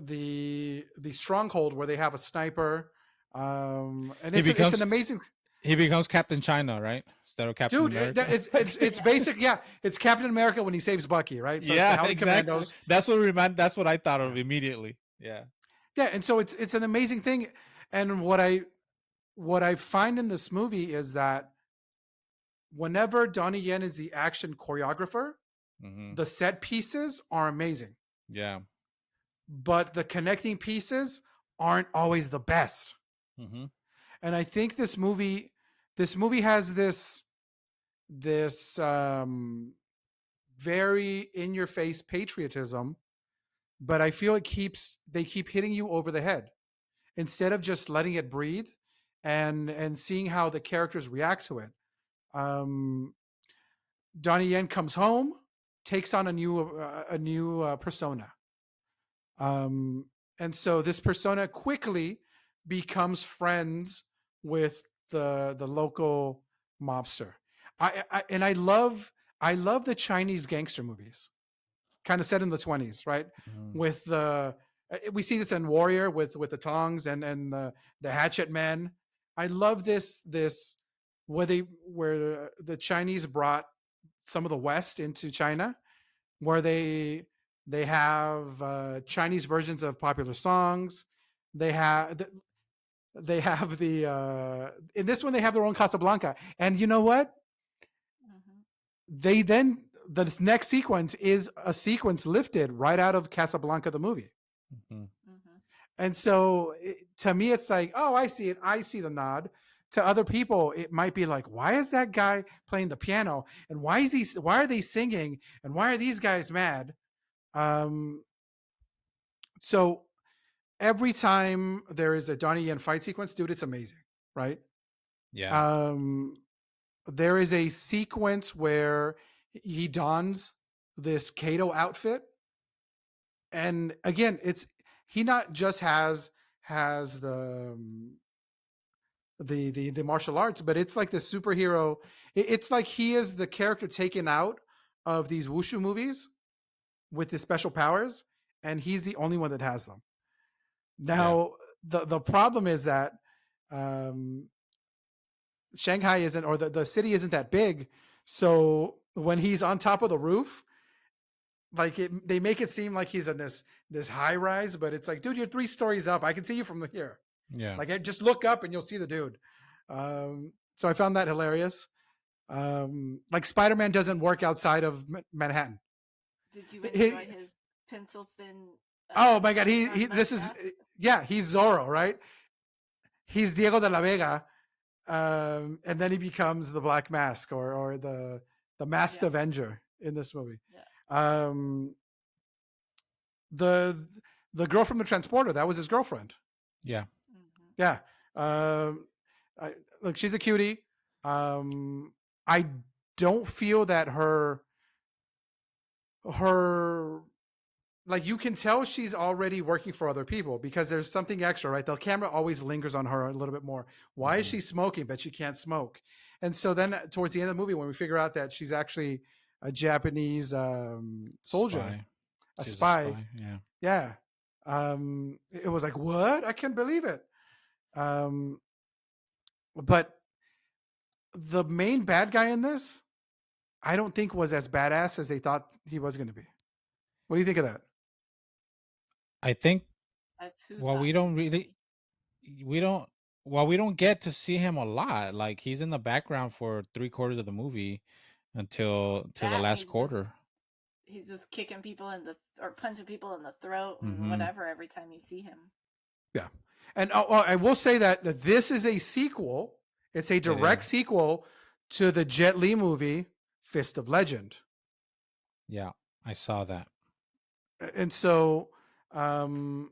the stronghold where they have a sniper. And it's an amazing. He becomes Captain China, right? Instead of Captain America. It's basic. Yeah, it's Captain America when he saves Bucky, right? So yeah, exactly. Commandos. That's what I thought of immediately. Yeah. Yeah, and so it's an amazing thing. And what I find in this movie is that whenever Donnie Yen is the action choreographer, the set pieces are amazing. Yeah. But the connecting pieces aren't always the best. And I think this movie has this very in your face patriotism, but I feel they keep hitting you over the head instead of just letting it breathe and seeing how the characters react to it. Donnie Yen comes home, takes on a new persona, and so this persona quickly becomes friends with the local mobster. I love the Chinese gangster movies, kind of set in the 20s, right? With we see this in Warrior with the tongs and the hatchet men. I love this where the Chinese brought some of the West into China, where they have Chinese versions of popular songs. They have the in this one they have their own Casablanca, and you know what? They then the next sequence is a sequence lifted right out of Casablanca the movie. And so to me it's like, oh, I see it, I see the nod. To other people it might be like, why is that guy playing the piano, and why are they singing, and why are these guys mad? So every time there is a Donnie Yen fight sequence, dude, it's amazing, right? Yeah. There is a sequence where he dons this Kato outfit, and again, he not just has the martial arts, but it's like the superhero. It's like he is the character taken out of these wushu movies with his special powers, and he's the only one that has them. Now, the problem is that Shanghai isn't, or the city isn't that big. So when he's on top of the roof, like they make it seem like he's in this high rise, but it's like, dude, you're 3 stories up. I can see you from here. Yeah. Like, just look up and you'll see the dude. So I found that hilarious. Like Spider-Man doesn't work outside of Manhattan. Did you enjoy his pencil thin? Oh my God. This is, yeah, he's Zorro, right? He's Diego de la Vega. And then he becomes the Black Mask or the masked Avenger in this movie. The girl from the transporter, that was his girlfriend. Yeah. Yeah. Look, she's a cutie. I don't feel that her like, you can tell she's already working for other people because there's something extra, right? The camera always lingers on her a little bit more. Why is she smoking, but she can't smoke? And so then towards the end of the movie, when we figure out that she's actually a Japanese soldier, a spy. Yeah. It was like, what? I can't believe it. But the main bad guy in this, I don't think was as badass as they thought he was going to be. What do you think of that? I think. As who Well, thought we he don't was gonna really. be. We don't. Well, we don't get to see him a lot. Like he's in the background for 3/4 of the movie until to the That and last quarter. he's just kicking people in the or punching people in the throat and Mm-hmm. whatever every time you see him. Yeah. And I will say that this is a sequel. It's a direct sequel to the Jet Li movie, Fist of Legend. Yeah, I saw that. And so I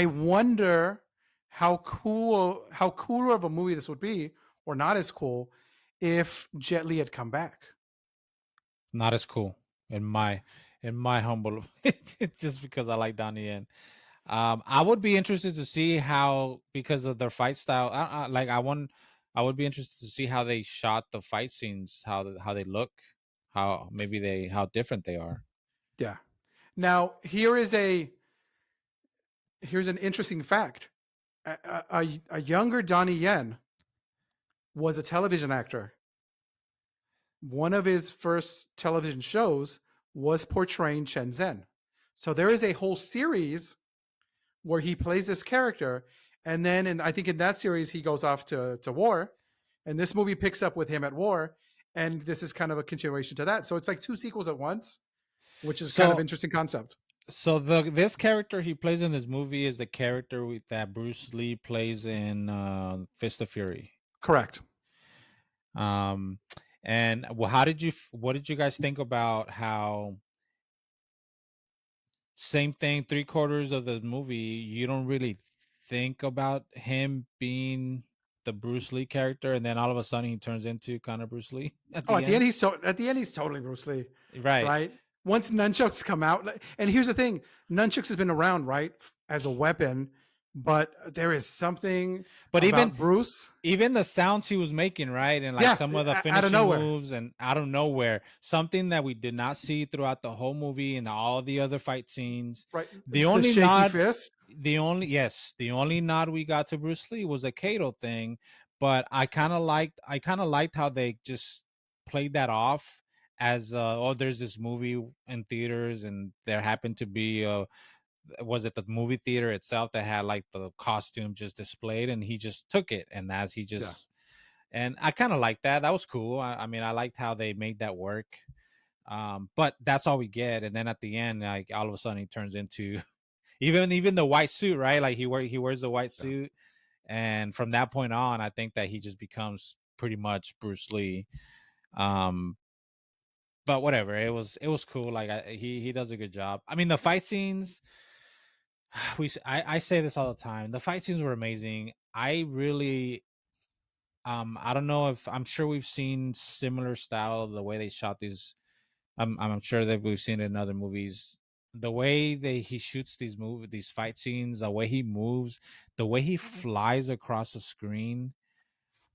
wonder how cooler of a movie this would be, or not as cool, if Jet Li had come back. Not as cool in my humble. Just because I like Donnie Yen. I would be interested to see how, because of their fight style. I would be interested to see how they shot the fight scenes, how they look, how different they are. Yeah. Now here's an interesting fact. A younger Donnie Yen was a television actor. One of his first television shows was portraying Chen Zhen. So there is a whole series where he plays this character, and then I think in that series he goes off to war, and this movie picks up with him at war, and this is kind of a continuation to that. So it's like two sequels at once, which is kind of interesting concept. So this character he plays in this movie is the character that Bruce Lee plays in Fist of Fury. Correct. And well, what did you guys think about how same thing, 3/4 of the movie, you don't really think about him being the Bruce Lee character, and then all of a sudden he turns into kind of Bruce Lee at Oh, the end. at the end he's totally Bruce Lee, Right. right? Once nunchucks come out, and here's the thing: nunchucks has been around, right, as a weapon, but there is something But about Bruce. even the sounds he was making, right, and like some of the finishing moves, and out of nowhere, something that we did not see throughout the whole movie and all the other fight scenes. Right, The only shaky nod, fist. the only nod we got to Bruce Lee was a Kato thing, but I kind of liked how they just played that off as there's this movie in theaters, and there happened to be was it the movie theater itself that had like the costume just displayed, and he just took it, and as he just and I kind of like that. That was cool. I mean, I liked how they made that work. But that's all we get, and then at the end, like all of a sudden he turns into even the white suit, right? Like he wears the white suit, and from that point on, I think that he just becomes pretty much Bruce Lee. But whatever, it was cool. Like he does a good job. I mean, the fight scenes, I say this all the time. The fight scenes were amazing. I really I don't know if I'm sure we've seen similar style the way they shot these. I'm sure that we've seen it in other movies. The way he shoots these fight scenes, the way he moves, the way he flies across the screen,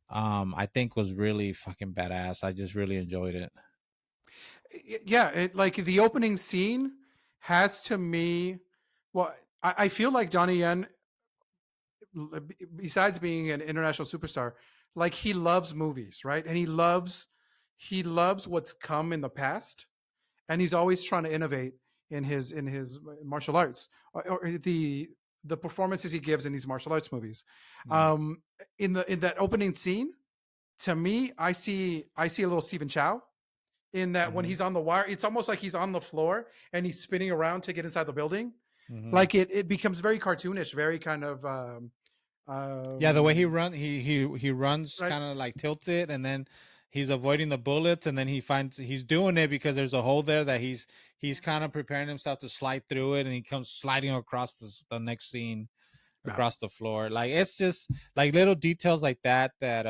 I think was really fucking badass. I just really enjoyed it. Yeah, like the opening scene has to me. Well, I feel like Donnie Yen, besides being an international superstar, like he loves movies, right? And he loves what's come in the past, and he's always trying to innovate in his martial arts, or the performances he gives in these martial arts movies. In that opening scene, to me, I see a little Stephen Chow in that when he's on the wire, it's almost like he's on the floor and he's spinning around to get inside the building. Like it becomes very cartoonish, very kind of yeah, the way he runs, right? kind of like tilted, and then he's avoiding the bullets, and then he's doing it because there's a hole there that he's kind of preparing himself to slide through it, and he comes sliding across the next scene across the floor. Like it's just like little details like that that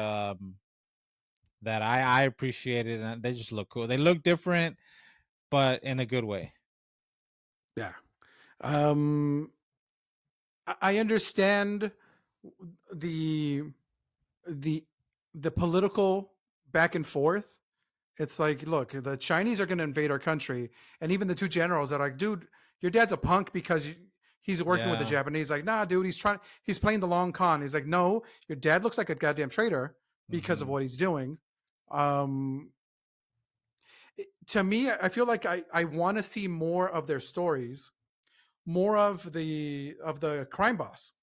I appreciated, and they just look cool. They look different, but in a good way. Yeah. I understand the the the political back and forth. It's like, look, the Chinese are going to invade our country, and even the two generals are like, dude, your dad's a punk because he's working with the Japanese. Like, nah, dude, he's playing the long con. He's like, no, your dad looks like a goddamn traitor because of what he's doing. To me, I feel like I want to see more of their stories, more of the crime boss.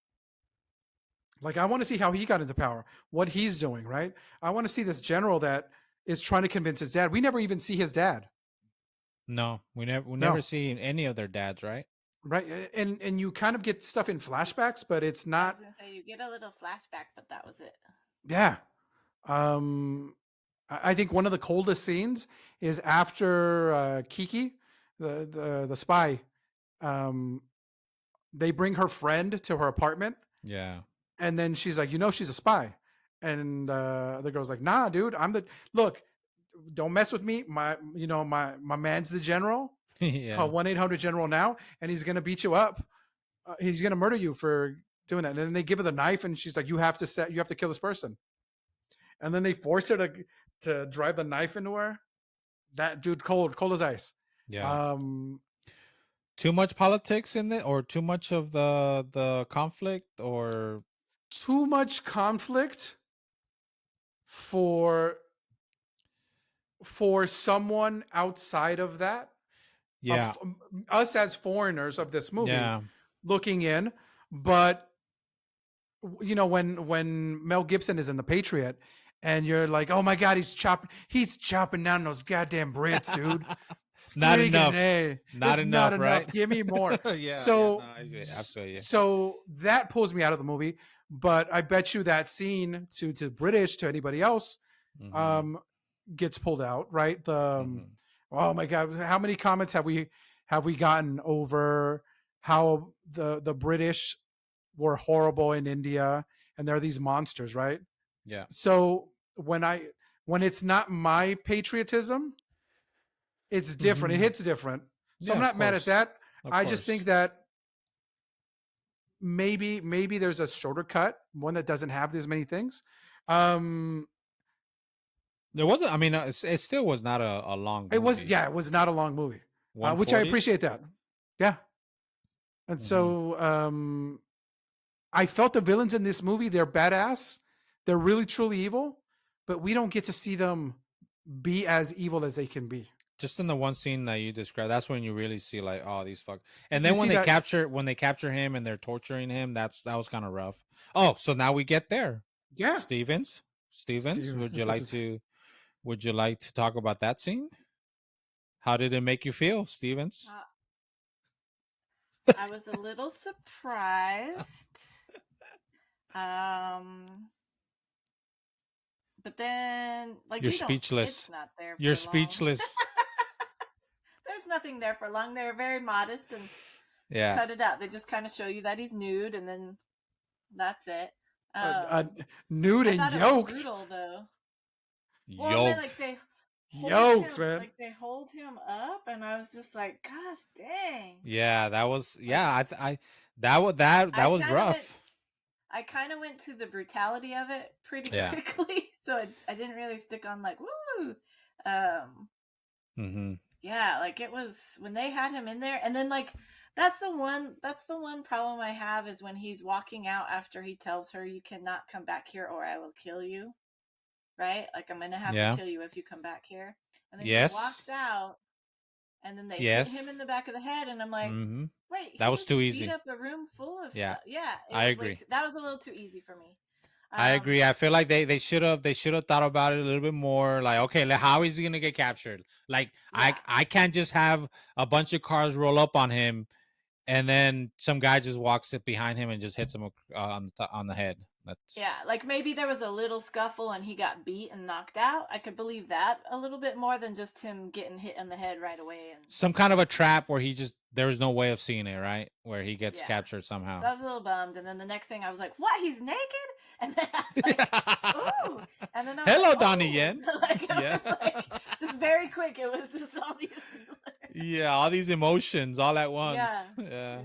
Like, I want to see how he got into power, what he's doing, right? I want to see this general that is trying to convince his dad. We never even see his dad. No, we never see any of their dads, right? Right, and you kind of get stuff in flashbacks, but it's not. I was gonna say you get a little flashback, but that was it. Yeah, I think one of the coldest scenes is after Kiki, the spy. They bring her friend to her apartment. Yeah. And then she's like, she's a spy. And the girl's like, nah, dude, look, don't mess with me. My man's the general. Yeah. Call 1-800-GENERAL now, and he's gonna beat you up. He's gonna murder you for doing that. And then they give her the knife, and she's like, you have to kill this person. And then they force her to drive the knife into her. That dude, cold as ice. Yeah. Too much politics in it, or too much of the conflict, or too much conflict for someone outside of that. Yeah. Us as foreigners of this movie looking in. But when Mel Gibson is in The Patriot, and you're like, oh my God, he's chopping down those goddamn Brits, dude. Not enough. Not enough, right? Give me more. Yeah. So, absolutely. So that pulls me out of the movie. But I bet you that scene to British, to anybody else, gets pulled out, right? Oh my God, how many comments have we gotten over how the British were horrible in India and they're these monsters, right? Yeah. So when it's not my patriotism, it's different. It hits different. So I'm not mad at that. I just think that maybe there's a shorter cut, one that doesn't have as many things. There wasn't. I mean, it still was not a long movie. It was, it was not a long movie, which I appreciate that. Yeah. And so I felt the villains in this movie, they're badass. They're really, truly evil, but we don't get to see them be as evil as they can be. Just in the one scene that you described, that's when you really see like, oh, these fuck. And then when they capture him and they're torturing him, that was kind of rough. Oh, so now we get there. Yeah. Stevens, would you like to talk about that scene? How did it make you feel, Stevens? I was a little surprised. But then, like, you're speechless. It's not there. You're speechless. There's nothing there for long. They're very modest and cut it out. They just kind of show you that he's nude, and then that's it. Nude and yoked. Brutal, though. Yoked. Yoked, man. Like they hold him up, and I was just like, "Gosh, dang!" Yeah, that was. Yeah, that was rough. I kind of went to the brutality of it pretty quickly, so I didn't really stick on like woo. Yeah, like it was when they had him in there, and then like that's the one problem I have is when he's walking out after he tells her, "You cannot come back here, or I will kill you." Right? Like, I'm gonna have to kill you if you come back here. And then he walks out, and then they hit him in the back of the head, and I'm like, wait, that was too easy. Beat up a room full of stuff. Yeah, I agree. That was a little too easy for me. I agree. I feel like they should have thought about it a little bit more. Like, okay, how is he gonna get captured? Like, I can't just have a bunch of cars roll up on him, and then some guy just walks it behind him and just hits him on the head. Like there was a little scuffle and he got beat and knocked out. I could believe that a little bit more than just him getting hit in the head right away. And some kind of a trap where there was no way of seeing it, right? Where he gets captured somehow. So I was a little bummed, and then the next thing I was like, "What? He's naked?" And then I was like, "Ooh!" And then I was hello, like, Donnie Yen. Was like, just very quick. It was just all these. All these emotions all at once. Yeah.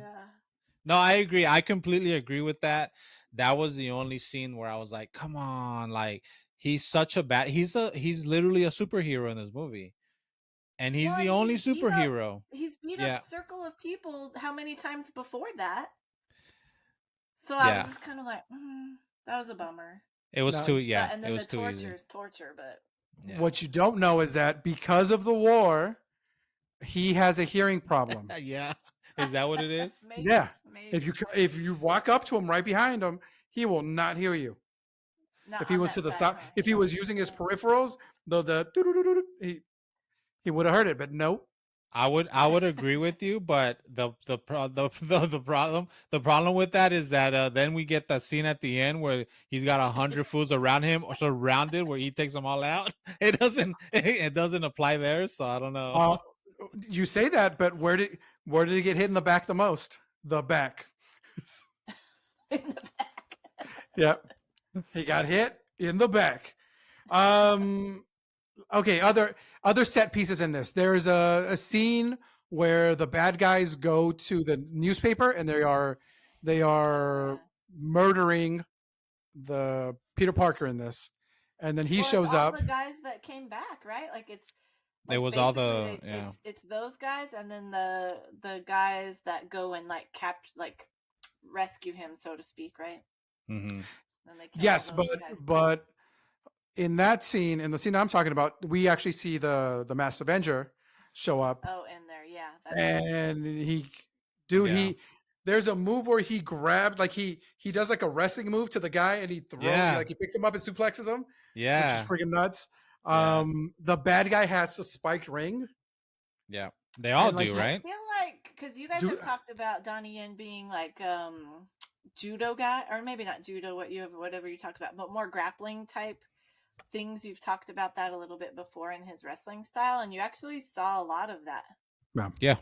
No, I agree. I completely agree with that. That was the only scene where I was like, come on, like he's such a he's literally a superhero in this movie. And he's the only superhero. He's beat up a circle of people how many times before that? So I was just kind of like, that was a bummer. It was too and then it was the too easy. Torture, but what you don't know is that because of the war He has a hearing problem. Yeah, is that what it is? Maybe, yeah. maybe. If you walk up to him right behind him, he will not hear you. Not If he on was to that the side, side, huh? if he was using his peripherals, he would have heard it, but nope. I would agree with you, but the problem with that is that then we get that scene at the end where he's got 100 fools around him or surrounded where he takes them all out. It doesn't apply there, so I don't know. You say that, but where did he get hit in the back the most? The back. In the back. Yeah, he got hit in the back. Okay, other set pieces in this. There's a scene where the bad guys go to the newspaper and they are murdering the Peter Parker in this, and then he shows it's all up. the guys that came back, right? Like it's It was all the it's those guys, and then the guys that go and like rescue him, so to speak, right? Mm-hmm. Yes, but in that scene, in the scene I'm talking about, we actually see the masked Avenger show up. Oh, in there, yeah. And he there's a move where he grabbed, like he does like a wrestling move to the guy and he throws, like he picks him up and suplexes him. Yeah. Which is freaking nuts. The bad guy has the spiked ring. Yeah. They all do, right? I feel like, because you guys have talked about Donnie Yen being like judo guy, or maybe not judo, whatever you talked about, but more grappling type things. You've talked about that a little bit before in his wrestling style, and you actually saw a lot of that. Yeah.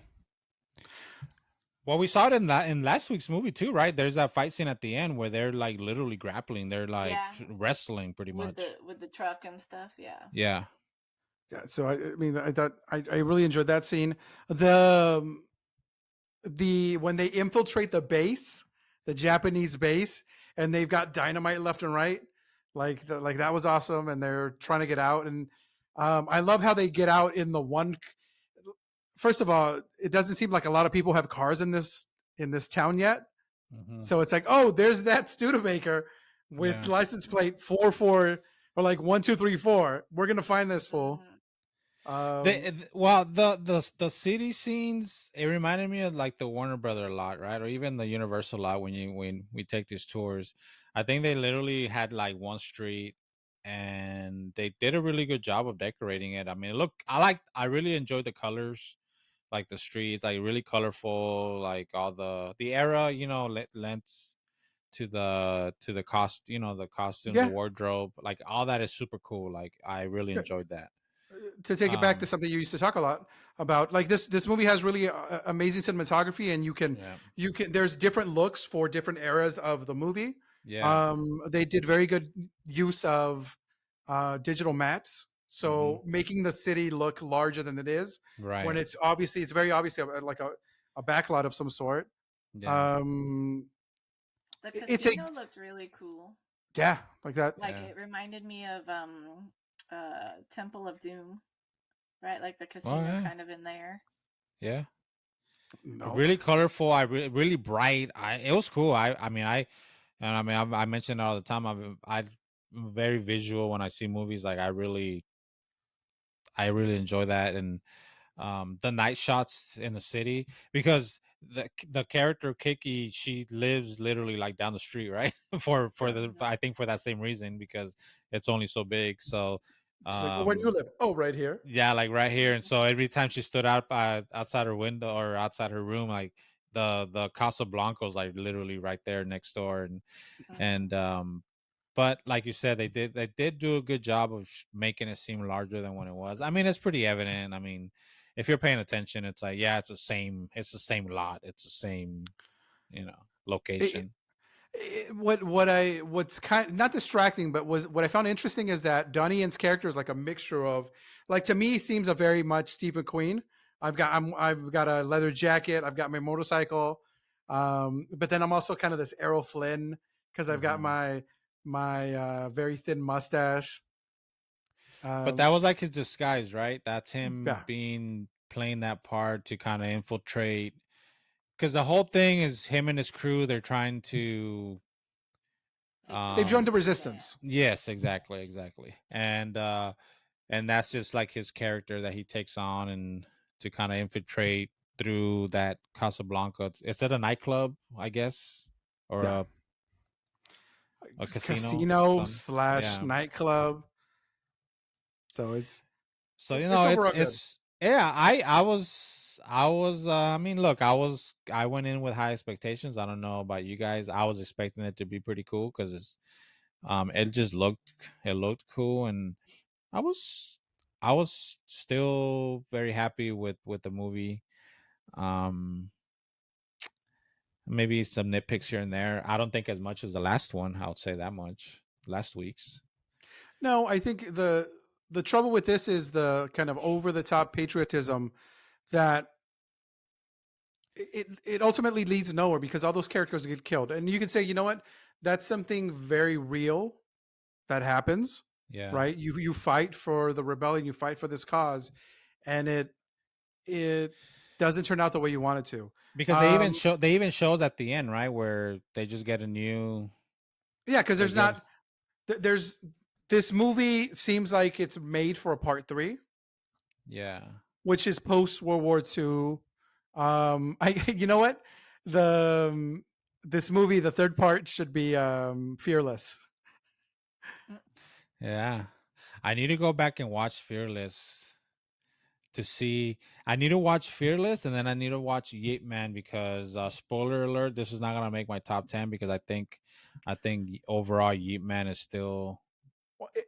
Well, we saw it in last week's movie too, right? There's that fight scene at the end where they're like literally grappling. They're like wrestling pretty much with the truck and stuff. Yeah. Yeah. Yeah. So I mean, I thought I really enjoyed that scene. The when they infiltrate the base, the Japanese base, and they've got dynamite left and right, like that was awesome. And they're trying to get out, and I love how they get out in the one. First of all, it doesn't seem like a lot of people have cars in this town yet. Mm-hmm. So it's like, oh, there's that Studebaker with license plate 44 or like 1234. We're gonna find this fool. The city scenes, it reminded me of like the Warner Brother lot, right? Or even the Universal lot when we take these tours. I think they literally had like one street and they did a really good job of decorating it. I mean, I really enjoyed the colors, like the streets, like really colorful, like all the era, lends to the cost, the costume, the wardrobe, like all that is super cool. Like I really enjoyed that. To take it back to something you used to talk a lot about, like this movie has really amazing cinematography, and you can there's different looks for different eras of the movie. They did very good use of digital mats, so making the city look larger than it is, right? When it's very obviously like a backlot of some sort. The casino looked really cool. Yeah, like that. Like it reminded me of Temple of Doom, right? Like the casino kind of in there. Yeah. No. Really colorful. Really bright. It was cool. I mention it all the time. I'm very visual when I see movies. Like I really enjoy that, and the night shots in the city, because the character Kiki, she lives literally like down the street, right? I think for that same reason, because it's only so big. So she's like, well, where do you live? Oh, right here. Yeah, like right here. And so every time she stood out outside her window or outside her room, like the Casablanca's like literally right there next door, and but like you said, they did do a good job of making it seem larger than what it was. I mean, it's pretty evident. I mean, if you're paying attention, it's like, yeah, it's the same lot, it's the same, location. What's kind of not distracting, but what I found interesting is that Donnie Yen's character is like a mixture of, like, to me, seems a very much Steve McQueen. I've got a leather jacket, I've got my motorcycle, but then I'm also kind of this Errol Flynn because I've got my very thin mustache. But that was like his disguise, right? That's him playing that part to kind of infiltrate. Because the whole thing is him and his crew. They're trying to. They've joined the resistance. Yes, exactly, and that's just like his character that he takes on, and to kind of infiltrate through that Casablanca. Is that a nightclub, I guess, or a casino? Casino Some, slash yeah. nightclub. So it's overall good. it's yeah. I was. I mean, look, I went in with high expectations. I don't know about you guys. I was expecting it to be pretty cool because it looked cool, and I was I was still very happy with the movie. Um, maybe some nitpicks here and there. I don't think as much as the last one. I would say that much. Last week's. No, I think the trouble with this is the kind of over the top patriotism that it ultimately leads nowhere because all those characters get killed. And you can say, you know what, that's something very real that happens, Yeah. right? You fight for the rebellion, you fight for this cause, and it doesn't turn out the way you want it to. Because they even shows at the end, right, where they just get a new. Yeah, because They get there's this movie seems like it's made for a part 3. Yeah. Which is post World War II. I you know what, the this movie, the third part should be Fearless. Yeah. I need to go back and watch Fearless to see. I need to watch Fearless, and then I need to watch Yeet Man because spoiler alert, this is not gonna make my top 10 because I think overall Yeet Man is still.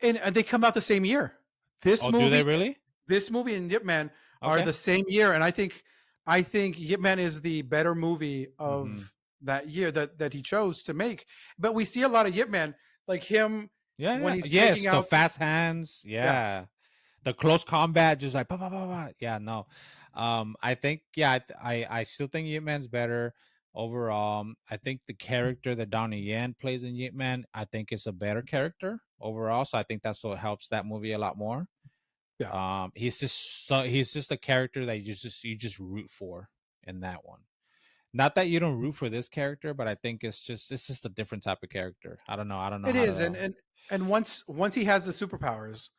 And they come out the same year. This Oh, do they movie, really? this movie and Yip Man are Okay. the same year, and I think Yip Man is the better movie Mm-hmm. of that year that he chose to make. But we see a lot of Yip Man, like him Yeah, when yeah. he's taking Yes, the out. fast hands. Yeah, Yeah. The close combat, just like bah, bah, bah, bah. Yeah, no. I think I still think Yip Man's better overall. I think the character that Donnie Yen plays in Yip Man, I think is a better character overall. So I think that's what helps that movie a lot more. yeah. He's just a character that you just root for in that one. Not that you don't root for this character, but I think it's just a different type of character. I don't know It how is, to. and once he has the superpowers,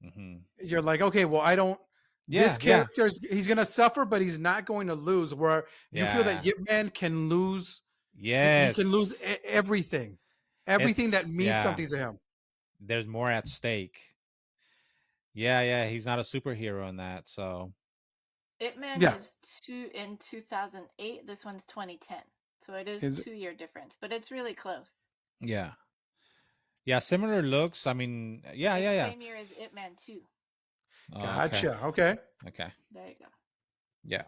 Mm-hmm. you're like, okay, well, I don't. This Yeah, yeah, character he's gonna suffer, but he's not going to lose. Where you feel that yeah. Yip Man can lose, he can lose Yes. everything, everything that It's means yeah. something to him. There's more at stake. Yeah, yeah. He's not a superhero in that, so Ip Man Yeah, is in 2008. This one's 2010, so it is his 2 year difference, but it's really close. yeah, yeah. Similar looks. I mean, yeah, It's yeah, yeah. same year as Ip Man 2. Oh, okay, gotcha. Okay. okay, There you go. yeah.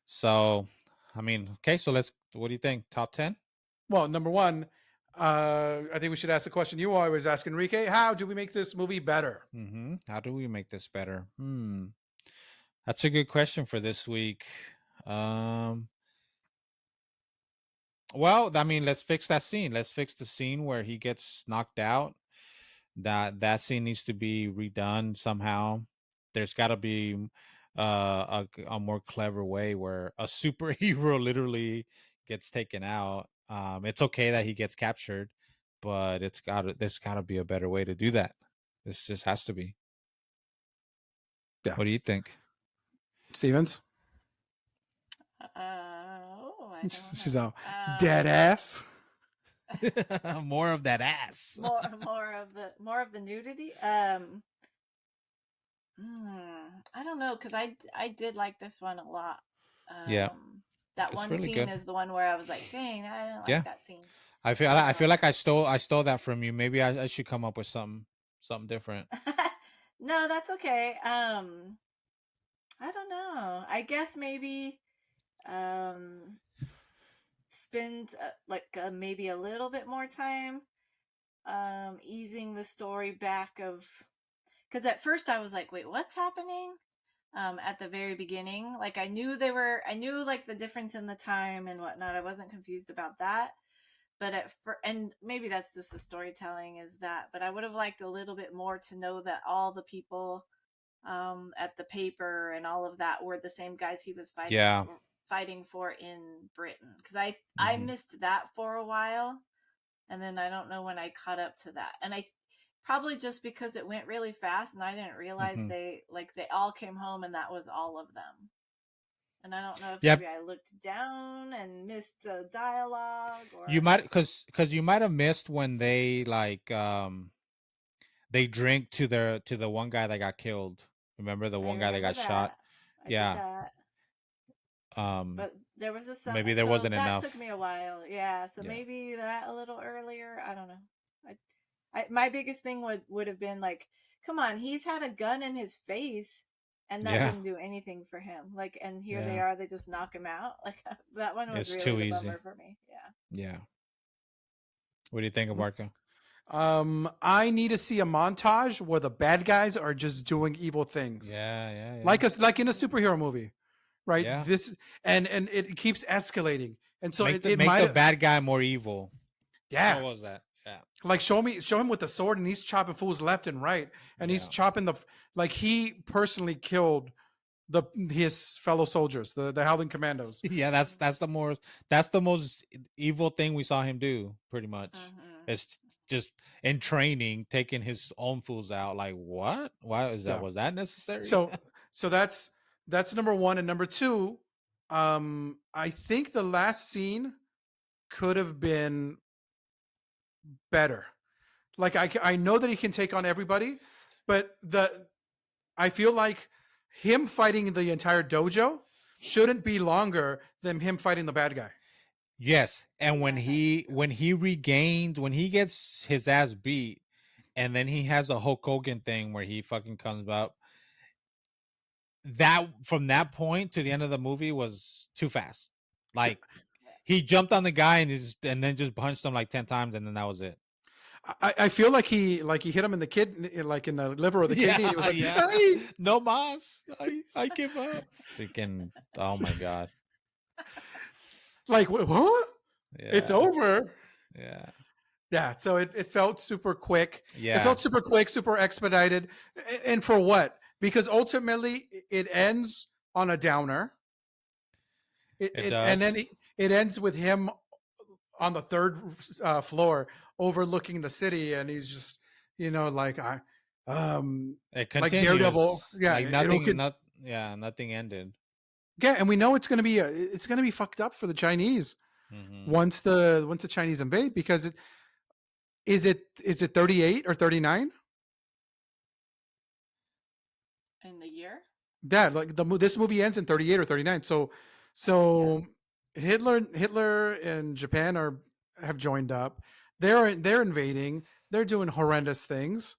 So, I mean, okay. So let's. What do you think? Top 10? Well, number one, I think we should ask the question you always ask, Enrique. How do we make this movie better? Mm-hmm. How do we make this better? That's a good question for this week. Um. Well, I mean, let's fix that scene. Let's fix the scene where he gets knocked out. That scene needs to be redone somehow. There's got to be a more clever way where a superhero literally gets taken out. It's okay that he gets captured, but there's got to be a better way to do that. This just has to be. Yeah, What do you think? Stevens. I don't She's know. a dead ass. More of that ass. More of the nudity. I don't know because I did like this one a lot. Yeah, That it's one really scene good. is the one where I was like, dang, I didn't Yeah, like that scene. I feel like I stole that from you. Maybe I should come up with something different. No, that's okay. I don't know. I guess maybe um spend maybe a little bit more time easing the story back of, because at first I was like, wait, what's happening? At the very beginning, like I knew like the difference in the time and whatnot. I wasn't confused about that, but and maybe that's just the storytelling is that, but I would have liked a little bit more to know that all the people at the paper and all of that were the same guys he was Yeah. fighting for in Britain, because I Hmm. missed that for a while, and then I don't know when I caught up to that, and I probably just because it went really fast and I didn't realize Hmm. they all came home and that was all of them. And I don't know if maybe I looked down and missed a dialogue, or you might because you might have missed when they they drink to the one guy that got killed. Remember the one guy that got shot? I did that. But there was a maybe there wasn't that enough. took me a while. Yeah, so maybe that a little earlier. I don't know. My biggest thing would have been like, come on, he's had a gun in his face, and that didn't do anything for him. Like, and here they are, they just knock him out. Like that one was really the bummer for me. Yeah. What do you think of Marco? I need to see a montage where the bad guys are just doing evil things. Yeah. Like in a superhero movie, right? Yeah. This and it keeps escalating, and so make it make might the bad guy more evil. Yeah. What was that? Yeah. Like show him with the sword, and he's chopping fools left and right, and he's chopping like he personally killed his fellow soldiers, the Howling Commandos. Yeah, that's the most evil thing we saw him do, pretty much. It's just in training, taking his own fools out. Like, what? Why is that? Was that necessary? So that's number one, and number two, I think the last scene could have been better. Like I know that he can take on everybody, but I feel like him fighting the entire dojo shouldn't be longer than him fighting the bad guy. Yes, and when he gets his ass beat, and then he has a Hulk Hogan thing where he fucking comes up. That from that point to the end of the movie was too fast. Like he jumped on the guy and then just punched him like 10 times, and then that was it. I feel like he hit him in the like in the liver or the kidney. And he was like, hey! No mas, I give up. Freaking, oh my god! Like what? Yeah. It's over. Yeah. So it felt super quick. Yeah, it felt super quick, super expedited, and for what? Because ultimately it ends on a downer. It does. And then it ends with him on the third floor overlooking the city, and he's just like it continues, like Daredevil. Yeah, like nothing ended. Yeah, and we know it's gonna be fucked up for the Chinese once the Chinese invade, because is it 38 or 39 in the year? Yeah, like this movie ends in 38 or 39. So Hitler and Japan have joined up. They're invading. They're doing horrendous things.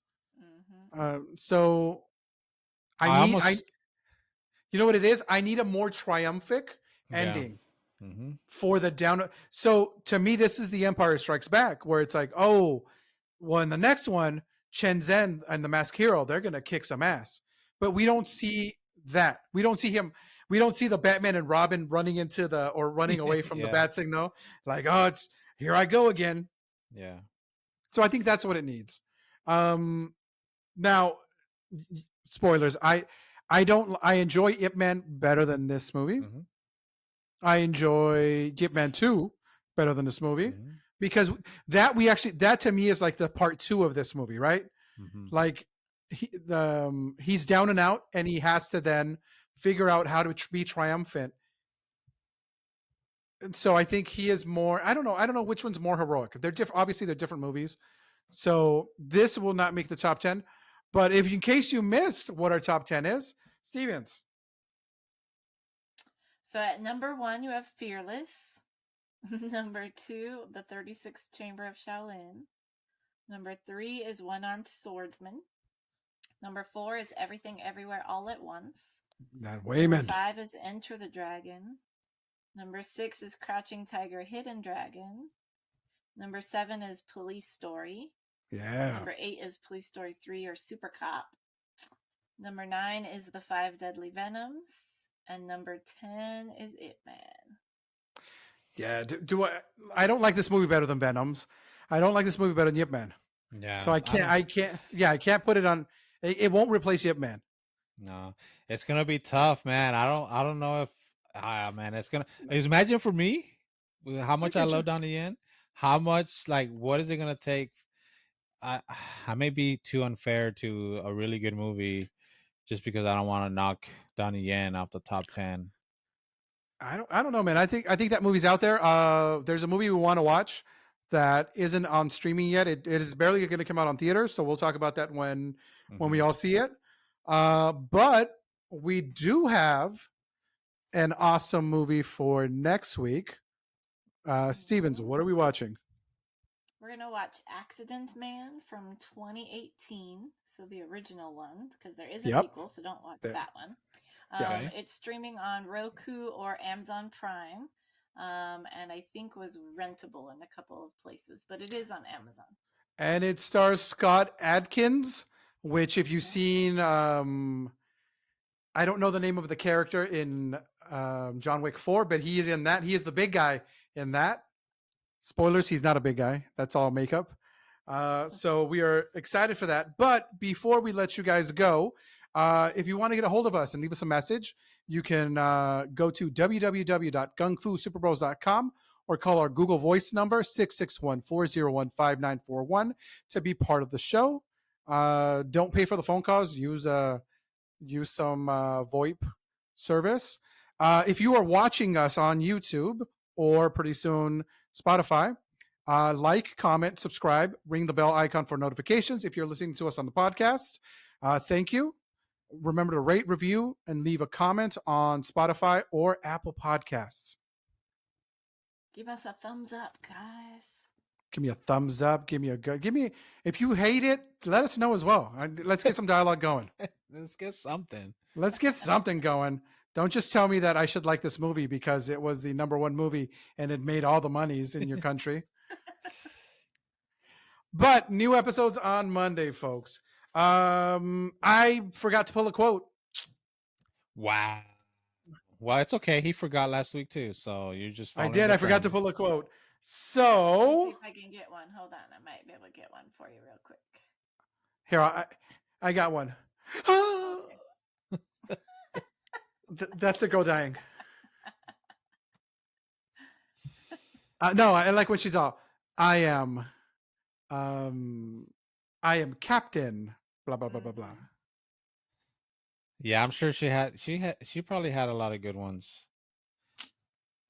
So you know what it is? I need a more triumphant ending for the down. So to me, this is the Empire Strikes Back, where it's like, oh, well, in the next one, Chen Zhen and the Masked Hero, they're gonna kick some ass. But we don't see that. We don't see him. We don't see the Batman and Robin running away from the bat signal. Like, oh, it's here I go again. Yeah. So I think that's what it needs. Now, spoilers. I enjoy Ip Man better than this movie. I enjoy Ip Man 2 better than this movie, because that to me is like the part 2 of this movie, right? Like he's down and out, and he has to then figure out how to be triumphant. And so I think he is more. I don't know which one's more heroic. They're different. Obviously, they're different movies. So this will not make the top 10. But if in case you missed what our top 10 is, Stevens. So at number 1, you have Fearless. Number 2, The 36th Chamber of Shaolin. Number 3 is One-Armed Swordsman. Number 4 is Everything Everywhere All at Once. Number 5 is Enter the Dragon. Number 6 is Crouching Tiger, Hidden Dragon. Number 7 is Police Story. Yeah. Number 8 is Police Story 3 or Super Cop. Number 9 is The 5 Deadly Venoms. And number 10 is Ip Man. Yeah, I don't like this movie better than Venoms. I don't like this movie better than Ip Man. Yeah. So I can't put it on. It won't replace Ip Man. No, it's gonna be tough, man. I don't know if man, it's gonna imagine for me how much I love Donnie Yen. How much, like, what is it gonna take? I may be too unfair to a really good movie just because I don't want to knock Donnie Yen off the top 10. I don't know, man. I think that movie's out there. There's a movie we want to watch that isn't on streaming yet. It is barely going to come out on theaters, so we'll talk about that when we all see it. But we do have an awesome movie for next week. Stevens, what are we watching? We're going to watch Accident Man from 2018. So the original one, because there is a sequel, so don't watch that one. Yes. It's streaming on Roku or Amazon Prime. And I think was rentable in a couple of places, but it is on Amazon. And it stars Scott Adkins, which if you've seen, I don't know the name of the character in John Wick 4, but he is in that. He is the big guy in that. Spoilers, he's not a big guy. That's all makeup. So we are excited for that. But before we let you guys go, if you want to get a hold of us and leave us a message, you can go to www.gungfusuperbros.com or call our Google Voice number, 661-401-5941, to be part of the show. Don't pay for the phone calls. Use some VoIP service. If you are watching us on YouTube or pretty soon Spotify, like, comment, subscribe, ring the bell icon for notifications. If you're listening to us on the podcast, thank you. Remember to rate, review, and leave a comment on Spotify or Apple Podcasts. Give us a thumbs up, guys. Give me a thumbs up. Give me. If you hate it, let us know as well. Let's get some dialogue going. Let's get something. Let's get something going. Don't just tell me that I should like this movie because it was the #1 movie and it made all the monies in your country. But new episodes on Monday, folks. I forgot to pull a quote. Wow. Well, it's okay. He forgot last week too, so you're just. I did. I forgot to pull a quote. So see if I can get one. Hold on, I might be able to get one for you real quick. Here, I got one. That's the girl dying. No, I like when she's all, I am captain, blah, blah, blah, blah, blah. Yeah, I'm sure she probably had a lot of good ones.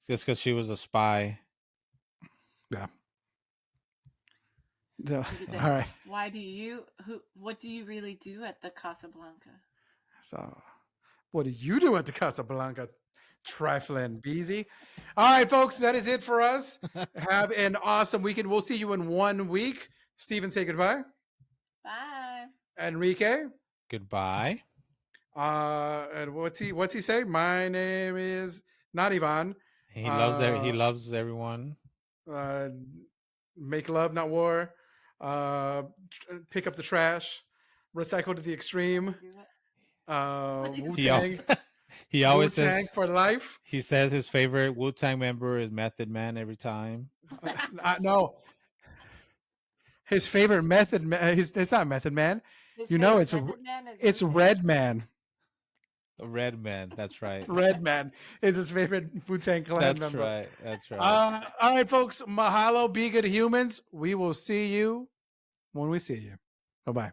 Just because she was a spy. Yeah. All right. What do you really do at the Casablanca? So, what do you do at the Casablanca? Trifling Beezy. All right, folks, that is it for us. Have an awesome weekend. We'll see you in 1 week. Steven, say goodbye. Bye. Enrique. Goodbye. And what's he say? My name is not Ivan. He loves everyone. Make love, not war. Pick up the trash. Recycle to the extreme. Wu-Tang. He always Wu-Tang says for life. He says his favorite Wu-Tang member is Method Man every time. No. His favorite Method Man. It's not Method Man. It's Red Man. Red Man, that's right. Red Man is his favorite Wu-Tang Clan member. That's right. All right, folks. Mahalo. Be good humans. We will see you when we see you. Bye-bye.